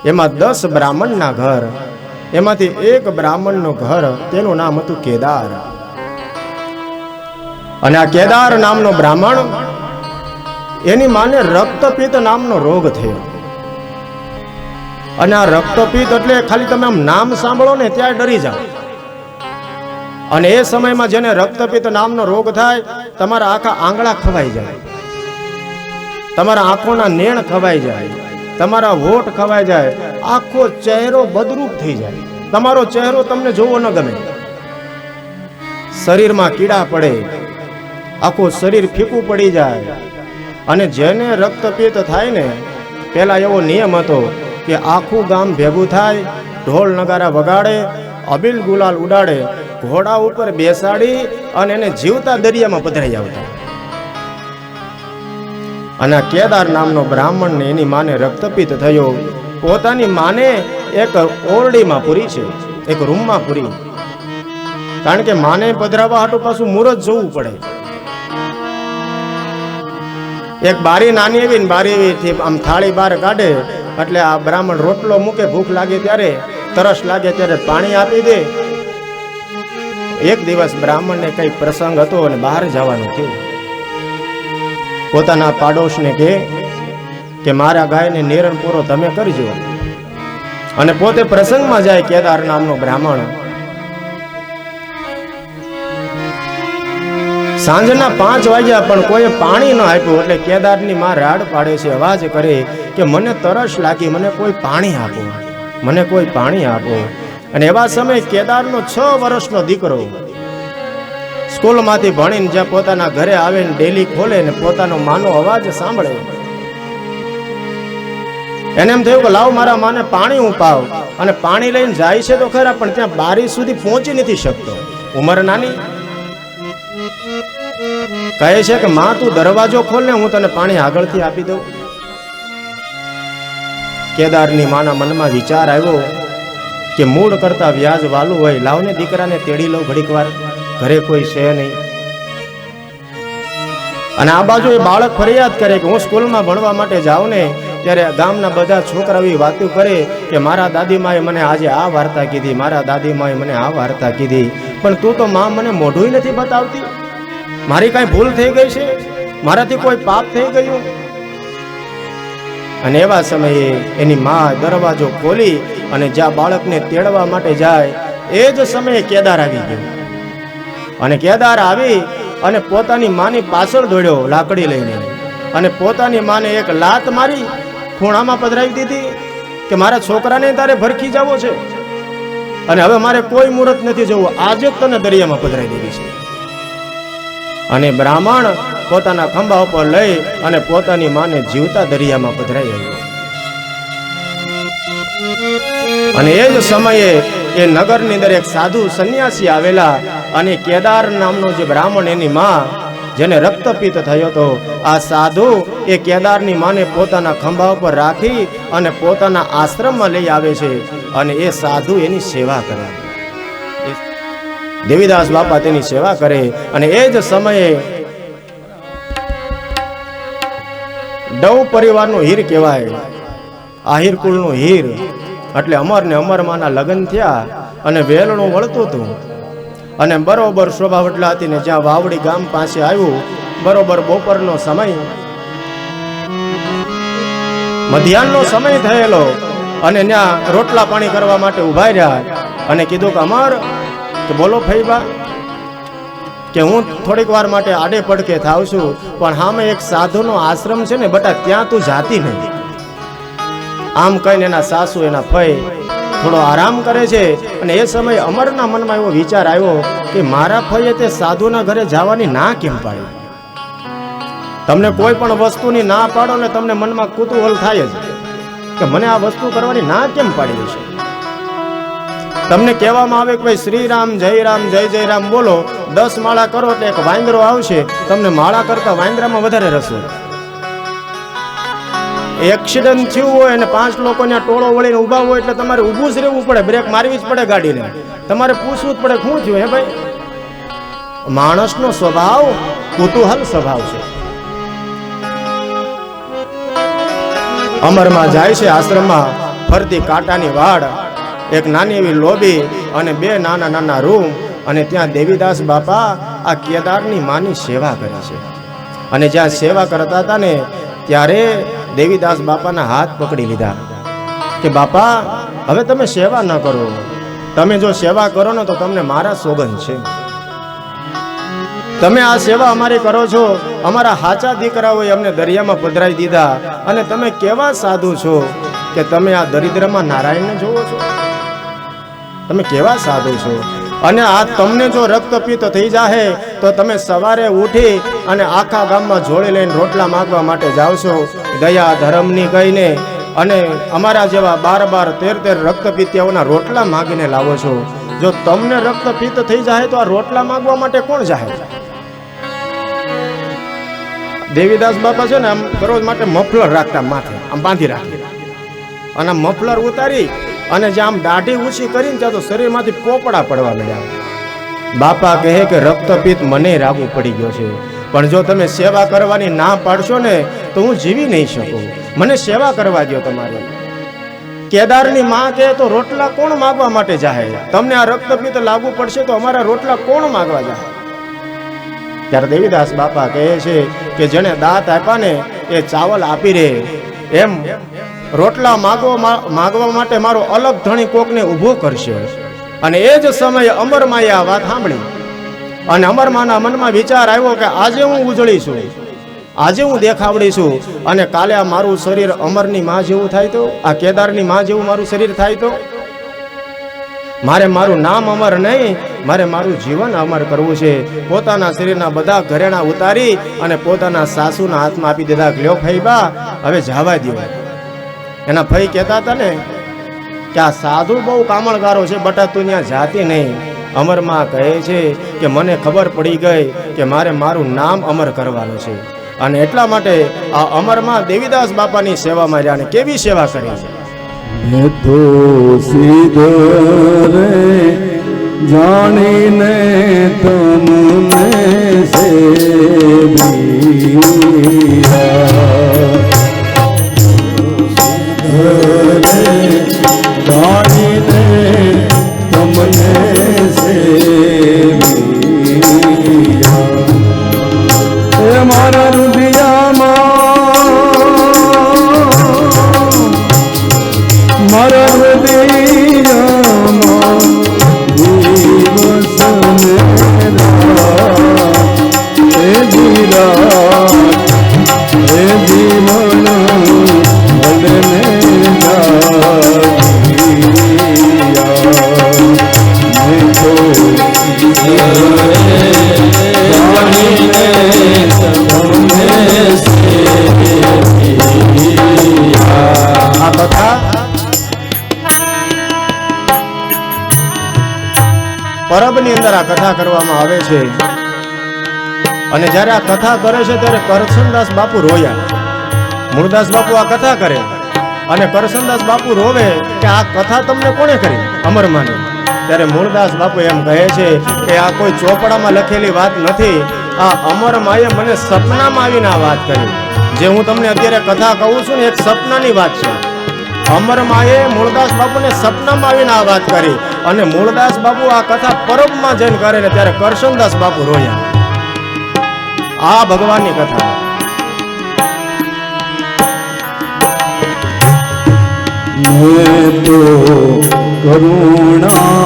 એમાં 10 બ્રાહ્મણના ઘર. એમાંથી એક બ્રાહ્મણનું ઘર, તેનું નામ હતું કેદાર. અને આ કેદાર નામનો બ્રાહ્મણ, એની માને રક્તપિત્ત નામનો રોગ થયો. અને આ રક્તપિત્ત એટલે ખાલી તમે આમ નામ સાંભળો ને ત્યાં ડરી જાઓ. અને એ સમયમાં જેને રક્તપિત્ત નામનો રોગ થાય, તમારા આખા આંગળા ખવાઈ જાય, તમારા આંખોના નેણ ખવાઈ જાય, તમારા હોઠ ખવાઈ જાય, આખો ચહેરો બદરૂપ થઈ જાય, તમારો ચહેરો તમને જોવો ન ગમે, શરીરમાં કીડા પડે, આખું શરીર ફીકું પડી જાય. અને જેને રક્તપિત્ત થાય ને, પેલા એવો નિયમ હતો કે આખું ગામ ભેગું થાય, ઢોલ નગારા વગાડે, અબીલ ગુલાલ ઉડાડે, ઘોડા ઉપર બેસાડી અને એને જીવતા દરિયામાં પધરાઈ આવતા. અને કેદાર નામનો બ્રાહ્મણ ને એની માને રક્તપિત્ત થયો. પોતાની માને એક ઓરડીમાં પૂરી છે, એક રૂમમાં પૂરી. કારણ કે માને પધરાવા હાટું પાછું મુહૂર્ત જોવું પડે. એક બારી નાની એવી ને બારી એવી આમ થાળી બહાર કાઢે એટલે આ બ્રાહ્મણ રોટલો મૂકે, ભૂખ લાગે ત્યારે, તરસ લાગે ત્યારે પાણી આપી દે. એક દિવસ બ્રાહ્મણને કઈ પ્રસંગ હતો અને બહાર જવાનું થયું. પોતાના પાડોશને કહે કે મારા ગાયને નિરણ પૂરો તમે કરજો. અને પોતે પ્રસંગમાં જાય કેદાર નામનો બ્રાહ્મણ. સાંજના 5 વાગ્યા પણ કોઈ પાણી ન આપ્યું. એટલે કેદારની માં રાડ પાડે છે, અવાજ કરે કે મને તરસ લાગી, મને કોઈ પાણી આપો, મને કોઈ પાણી આપો. અને એવા સમયે કેદારનો 6 વર્ષનો દીકરો સ્કૂલમાંથી ભણીને જ્યાં પોતાના ઘરે આવે ને ડેલી ખોલે ને પોતાનો માનો અવાજ સાંભળે, એને એમ થયું કે લાવ મારા માને પાણી હું પાવ. અને પાણી લઈને જાય છે તો ખરા, પણ ત્યાં બારી સુધી પહોંચી નથી શકતો. ઉંમર નાની. કહે છે કે માં તું દરવાજો ખોલ ને, હું તને પાણી આગળથી આપી દઉં. કેદારની માના મનમાં વિચાર આવ્યો કે મૂળ કરતા વ્યાજ વાલું હોય, લાવને દીકરાને તેડી લો ઘડીક વાર, ઘરે કોઈ છે નહીં. અને આ બાજુ એ બાળક ફરિયાદ કરે કે હું સ્કૂલમાં ભણવા માટે જાઉં ને ત્યારે ગામના બધા છોકરાઓ વાતો કરે કે મારા દાદીમાએ મને આજે આ વાર્તા કીધી, મારા દાદીમાએ મને આ વાર્તા કીધી, પણ તું તો માં મને મોઢું નથી બતાવતી. મારી કાંઈ ભૂલ થઈ ગઈ છે? મારાથી કોઈ પાપ થઈ ગયું? અને એવા સમયે એની માં દરવાજો ખોલી અને જ્યાં બાળકને તેડવા માટે જાય એ જ સમયે કેદાર આવી ગયો. અને કેદાર આવી અને પોતાની માની પાછળ દોડ્યો લાકડી લઈને, અને પોતાની માને એક લાત મારી ખૂણામાં પધરાવી દીધી કે મારા છોકરાને તારે ભરખી જવો છે અને હવે મારે કોઈ મુહૂર્ત નથી જવું, આજે જ તને દરિયામાં પધરાવી દીધી છે. અને બ્રાહ્મણ પોતાના ખંભા ઉપર લઈ અને પોતાની માને જીવતા દરિયામાં પધરાઈ આવ્યો. અને એ જ સમયે એ નગરની અંદર એક સાધુ સંન્યાસી આવેલા, અને કેદાર નામનો જે બ્રાહ્મણ એની માં જેને રક્તપિત્ત થયો હતો, આ સાધુ એ કેદારની માને પોતાના ખંભા ઉપર રાખી અને પોતાના આશ્રમમાં લઈ આવે છે અને એ સાધુ એની સેવા કરે. દેવીદાસ બાપા તેની સેવા કરે અને એ જ સમયે ડવ પરિવારનો હીર કહેવાય, આહિર કુળનો હીર, એટલે અમર ને અમરમાના લગ્ન થયા અને વેલણું વળતું હતું અને બરોબર શોભા વડલાથી ને જ્યાં વાવડી ગામ પાસે આવ્યું, બરોબર બપોરનો સમય, મધ્યાહનનો સમય થયેલો અને ત્યાં રોટલા પાણી કરવા માટે ઉભા રહ્યા અને કીધું કે અમર, કે બોલો ફઈબા, કે હું થોડીક વાર માટે આડે પડકે થાવ છું, પણ સામે એક સાધુનો આશ્રમ છે ને બટા, ત્યાં તું જાતી નથી. આમ કહીને એના સાસુ એના ફઈ થોડો આરામ કરે છે અને એ સમયે અમરના મનમાં એવો વિચાર આવ્યો કે મારા ફઈએ તે સાધુના ઘરે જવાની ના કેમ પાડી? તમને કોઈ પણ વસ્તુની ના પાડો ને તમને મનમાં કુતૂહલ થાય જ કે મને આ વસ્તુ કરવાની ના કેમ પાડી છે. તમને કહેવામાં આવે કે ભાઈ શ્રી રામ જય રામ બોલો, 10 માળા કરો એટલે એક વાંદરો આવશે, તમને માળા કરતા વાંદરામાં વધારે રસ હોય. એક્સિડન્ટ થયું હોય અને 5 લોકોને ટોળો વળીને ઊભા હોય એટલે તમારે ઊભું જ રહેવું પડે, બ્રેક મારવી જ પડે ગાડીને, તમારે પૂછવું જ પડે શું થયું. હે ભાઈ, માણસનો સ્વભાવ કુતૂહલ સ્વભાવ છે. અમરમાં જાય છે આશ્રમમાં, ફરતી કાંટાની વાડ, એક નાની એવી લોબી અને 2 નાના નાના રૂમ, અને ત્યાં દેવીદાસ બાપા આ કેદારની માની સેવા કરે છે. અને જ્યાં સેવા કરતા હતા ને ત્યારે દેવીદાસ બાપાના હાથ પકડી લીધા કે બાપા, હવે તમે સેવા ન કરો, તમે જો સેવા કરો ને તો તમને મારા સોગંદ છે. તમે આ સેવા અમારી કરો છો, અમારા હાચા દીકરાઓએ અમને દરિયામાં પધરાવી દીધા, અને તમે કેવા સાધુ છો કે તમે આ દરિદ્રમાં નારાયણને જોવો છો? તમે કેવા સાધુ છો? અને આ તમને જો રક્તપિત્ત થઈ જાય તો તમે સવારે ઉઠી અને આખા ગામમાં જોડી લઈને રોટલા માંગવા માટે જાઓ છો, દયા ધર્મની કહીને, અને અમારા જેવા 12-13 રક્તપિત્તિયાઓના રોટલા માંગીને લાવો છો. જો તમને રક્તપિત્ત થઈ જાય તો આ રોટલા માંગવા માટે કોણ જાય? દેવીદાસ બાપા છે ને આમ દરરોજ માટે મફલર રાખતા, માથે આમ બાંધી રાખી, અને મફલર ઉતારી અને જે આમ દાઢી ઊંચી કરીને ત્યાં તો શરીરમાંથી પોપડા પડવા મળ્યા. બાપા કહે કે રક્તપિત્ત મને રાગવું પડી ગયો છે, પણ જો તમે સેવા કરવાની ના પાડશો ને તો હું જીવી નહીં શકું, મને સેવા કરવા દો તમારે. કેદારની માં કહે તો રોટલા કોણ માગવા માટે જાય? તમને આ રક્તપિત્ત લાગુ પડશે તો અમારા રોટલા કોણ માગવા જાય? ત્યારે દેવીદાસ બાપા કહે છે કે જેને દાંત આપ્યા ને એ ચાવલ આપી રે, એમ રોટલા માગવા માટે મારો અલગ ધણી કોકને ઊભો કરશે. અને એ જ સમયે અમરમાએ આ વાત સાંભળી અને અમરમાના મનમાં વિચાર આવ્યો કે આજે હું ઉજળી છું, આજે હું દેખાવડી છું, અને કાલે આ મારું શરીર અમરની માં જેવું થાય તો, આ કેદારની માં જેવું મારું શરીર થાય તો મારે મારું નામ અમર નહીં, મારે મારું જીવન અમર કરવું છે. પોતાના શરીરના બધા ઘરેણા ઉતારી અને પોતાના સાસુના હાથમાં આપી દીધા. લ્યો ફઈબા, હવે જવા દો. એના ફઈ કહેતા હતા ને કે આ સાધુ બહુ કામણગારો છે બટા, તું ત્યાં જાતી નહીં. અમરમાં કહે છે કે મને ખબર પડી ગઈ કે મારે મારું નામ અમર કરવાનું છે, અને એટલા માટે આ અમરમાં દેવીદાસ બાપાની સેવામાં રહ્યા. અને કેવી સેવા કરી છે! મેં તો સીધો રે જાણીને તમને જાણીને તમને સેવિયા મારા રુદિયામાં, મારા હૃદયમાં દિવસ હે જીરા હે જીવન ભલને આ કથા પરબની અંદર આ કથા કરવામાં આવે છે. અને જ્યારે આ કથા કરે છે ત્યારે કરશનદાસ બાપુ રોયા. મૂળદાસ બાપુ આ કથા કરે અને કરશનદાસ બાપુ રોવે કે આ કથા તમને કોણે કરી? અમરમાને. ત્યારે મૂળદાસ બાપુ એમ કહે છે કે આ કોઈ ચોપડામાં લખેલી વાત નથી, આ અમરમાએ મને સપનામાં આવીને આ વાત કરી. જે હું તમને અત્યારે કથા કહું છું ને એક સપનાની વાત છે. અમરમાએ મૂળદાસ બાપુને સપનામાં આવીને આ વાત કરી અને મૂળદાસ બાપુ આ કથા પરબમાં જઈને કરે ને ત્યારે કરશનદાસ બાપુ રોયા. આ ભગવાનની કથા. મેં તો કરુણાના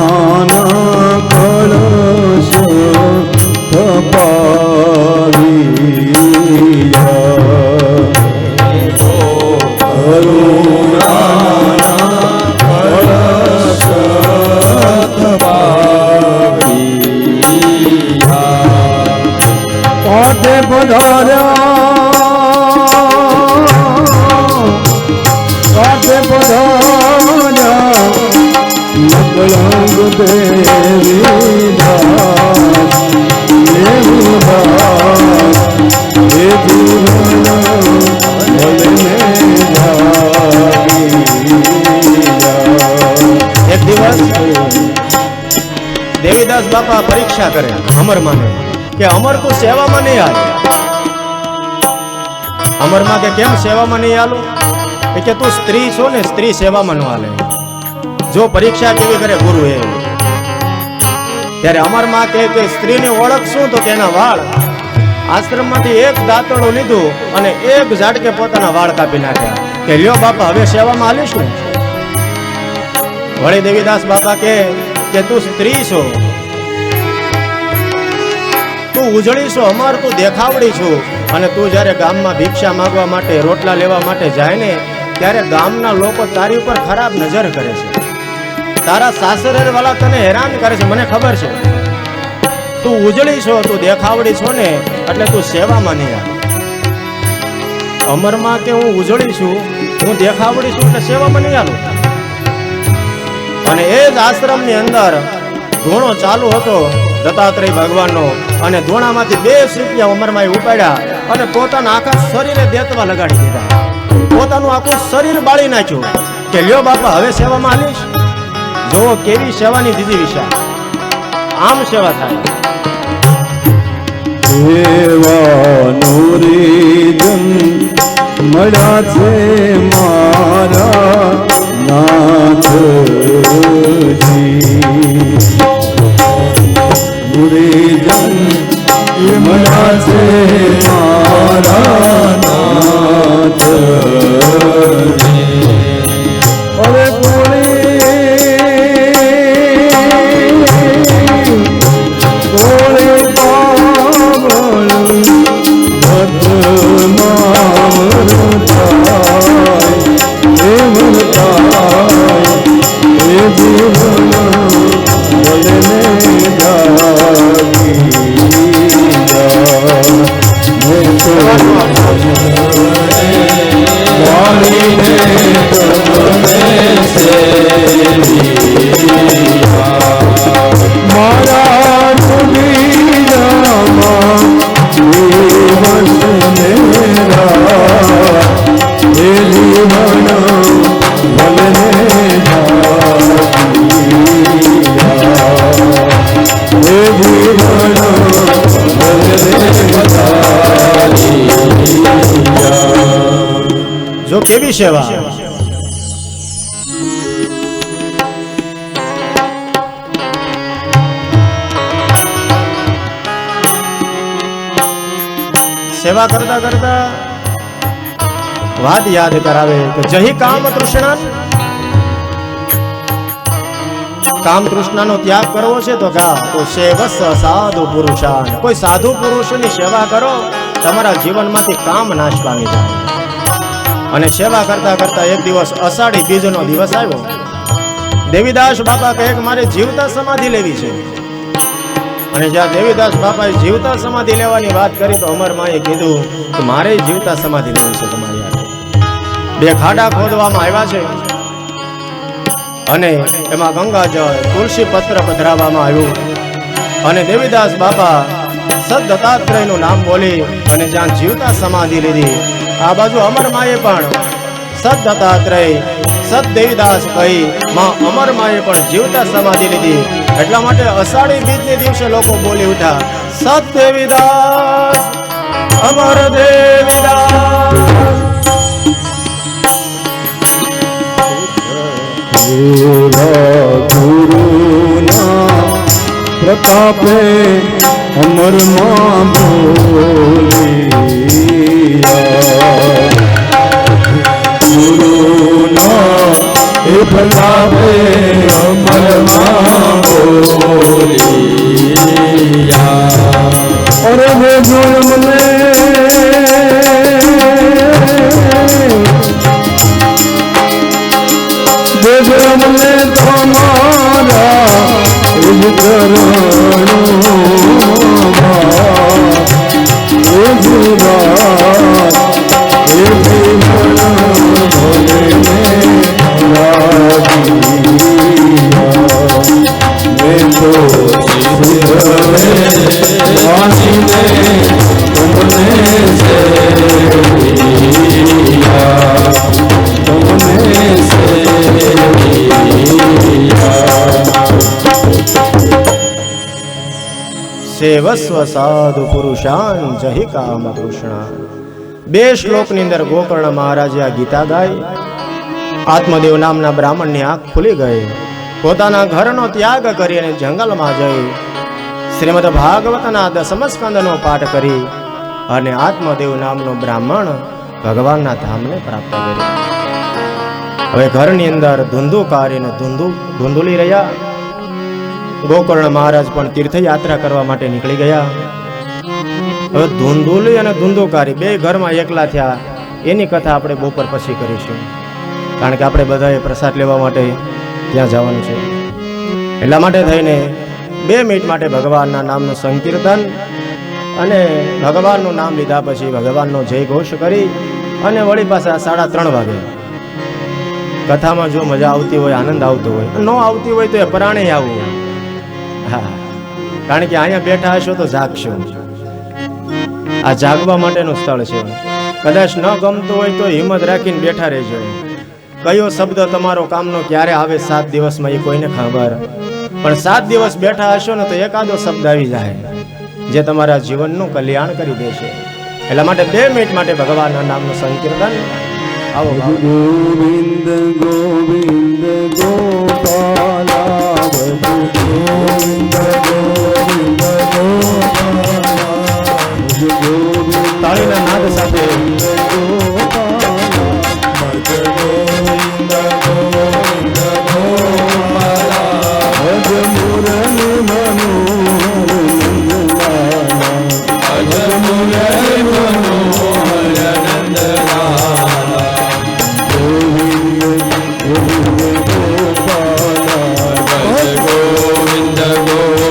કળશ પાટે પધાર્યા મકળંગ એક દિવસ દેવીદાસ બાપા પરીક્ષા કરે અમરમાને કે અમર તું સેવામાં નહીં આવે. અમરમાં કે કેમ સેવામાં નહીં આલું? કે તું સ્ત્રી છો ને, સ્ત્રી સેવામાં ન હાલે. જો પરીક્ષા કેવી કરે ગુરુ એ. ત્યારે અમરમાં કે સ્ત્રીની ઓળખ શું? તો કે એના વાળ. આશ્રમમાંથી એક દાંતણું લીધું અને એક ઝાડકે પોતાના વાળ કાપી નાખ્યા કે લ્યો બાપા હવે સેવામાં હાલીશ ને. વળી દેવીદાસ બાપા કે તું સ્ત્રી છો, તું ઉજળી છો, અમર તું દેખાવડી છું, અને તું જ્યારે ગામમાં ભિક્ષા માંગવા માટે, રોટલા લેવા માટે જાય ને ત્યારે ગામના લોકો તારી ઉપર ખરાબ નજર કરે છે. તારા સાસરે વાળા તને હેરાન કરે છે, મને ખબર છે. તું ઉજળી છો, તું દેખાવડી છો ને એટલે તું સેવામાં નહીં આવે. અમરમાં કે હું ઉજળી છું, હું દેખાવડી છું એટલે સેવામાં નહીં આવું. અને એ જ આશ્રમની અંદર ધૂણો ચાલુ હતો દત્તાત્રેય ભગવાનનો, અને ધૂણામાંથી 2 સીપિયા અમરમાએ ઉપાડ્યા અને પોતાના આખા શરીરે દેતવા લગાડી દીધા. પોતાનું આખું શરીર બાળી નાખ્યું કે લ્યો બાપા હવે સેવામાં હાલીશ. જોવો કેવી સેવાની દીધી વિશા. આમ સેવા થાય. સેવાનુરીજન મળ્યા છે મારા નાથજી. મુરીજન મળ્યા છે મારા નાથજી. અરે જો કેવી સેવા. સેવા કરતા કરતા વાત યાદ કરાવે કે જહી કામ તૃષ્ણા, કામ તૃષ્ણાનો ત્યાગ કરવો છે તો સેવસ સાધુ પુરુષાન, કોઈ સાધુ પુરુષની સેવા કરો, તમારા જીવનમાંથી કામ નાશ પામી જાય. અને સેવા કરતા કરતા એક દિવસ અષાઢી બીજનો દિવસ આવ્યો. દેવીદાસ બાપા કહે કે મારે જીવતા સમાધિ લેવી છે. અને જ્યાં દેવીદાસ બાપાએ જીવતા સમાધિ લેવાની વાત કરી તો અમરમાએ કીધું કે મારે જીવતા સમાધિ લેવી છે તમારી હાથે. 2 ખાડા ખોદવામાં આવ્યા છે અને એમાં ગંગાજળ તુલસી પત્ર પધરાવવામાં આવ્યું અને દેવીદાસ બાપા સદત્તાત્રેયનું નામ બોલી અને જ્યાં જીવતા સમાધિ લીધી, આ બાજુ અમરમાએ પણ સદત્તાત્રેય સદદેવીદાસ કહી માં અમરમાએ પણ જીવતા સમાધિ લીધી. એટલા માટે અષાઢી બીજને દિવસે લોકો બોલી ઉઠ્યા, સદદેવીદાસ અમર દેવીદાસ. ગુરુના પ્રતાપે અમરમાં બોલિયા, ગુરુના એ પ્રતાપે અમરમાં બોલિયા. અરે હે ગુરુને મને તમારા સેવસ્વ સાધુ પુરુષાન જહિ કામ કૃષ્ણ. બે શ્લોકની અંદર ગોકર્ણ મહારાજે આ ગીતા ગાઈ. આત્મદેવ નામના બ્રાહ્મણની આંખ ખુલી ગઈ. પોતાના ઘરનો ત્યાગ કરી અને જંગલમાં જઈ શ્રીમદ ભાગવતના દસમ સ્કંદનો પાઠ કરી અને આત્મદેવ નામનો બ્રાહ્મણ ભગવાનના ધામને પ્રાપ્ત કર્યો. હવે ઘરની અંદર ધુંધુકારીને ધુંધુલી રહ્યા. ગોકર્ણ મહારાજ પણ તીર્થયાત્રા કરવા માટે નીકળી ગયા. હવે ધુંધુલી અને ધુંધુકારી બે ઘરમાં એકલા થયા. એની કથા આપણે બપોર પછી કરીશું, કારણ કે આપણે બધાએ પ્રસાદ લેવા માટે ત્યાં જવાનું છે. એટલા માટે થઈને 2 મિનિટ માટે ભગવાનના નામનું સંકીર્તન અને ભગવાનનું નામ લીધા પછી ભગવાનનો જય ઘોષ કરી અને વળી પાછા 3:30 વાગે કથામાં જો મજા આવતી હોય, આનંદ આવતો હોય, ન આવતી હોય તો એ પરાણે આવવું. હા, કારણ કે અહીંયા બેઠા હશો તો જાગશો. આ જાગવા માટેનું સ્થળ છે. કદાચ ન ગમતું હોય તો હિંમત રાખીને બેઠા રહેજો. કયો શબ્દ તમારો કામનો ક્યારે આવે 7 દિવસમાં એ કોઈને ખબર, પણ 7 દિવસ બેઠા હશો ને તો એકાદો શબ્દ આવી જાય જે તમારા જીવનનું કલ્યાણ કરી દેશે. એટલા માટે 2 મિનિટ માટે ભગવાનના નામનું સંકીર્તન. આવો ગોવિંદ ગોવિંદ ગોપાલા, ગોવિંદ ગોવિંદ ગોપાલા, તાળીના નાદ સાથે ગોવિંદ ગોવિંદ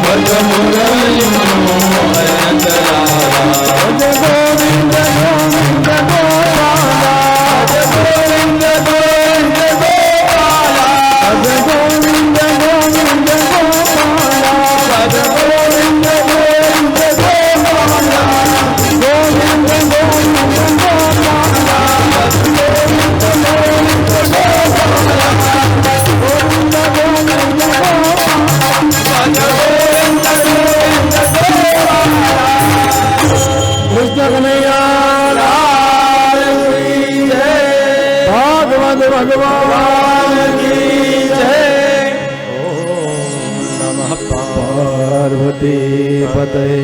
ભજ મુરલીનો અંતરાળા ભજ ગોવિંદ ગોવિંદ ગોપાલા ભજ ગોવિંદ ગોવિંદ ગોપાલા ભજ ગોવિંદ ગોવિંદ ગોપાલા ભજ ગોવિંદ ગોવિંદ ગોપાલા ગોવિંદ ગોવિંદ ગોપાલા ભજ ગોવિંદ ગોવિંદ ભાગવત ભગવાન કી જય. ઓમ નમઃ પાર્વતી પતये.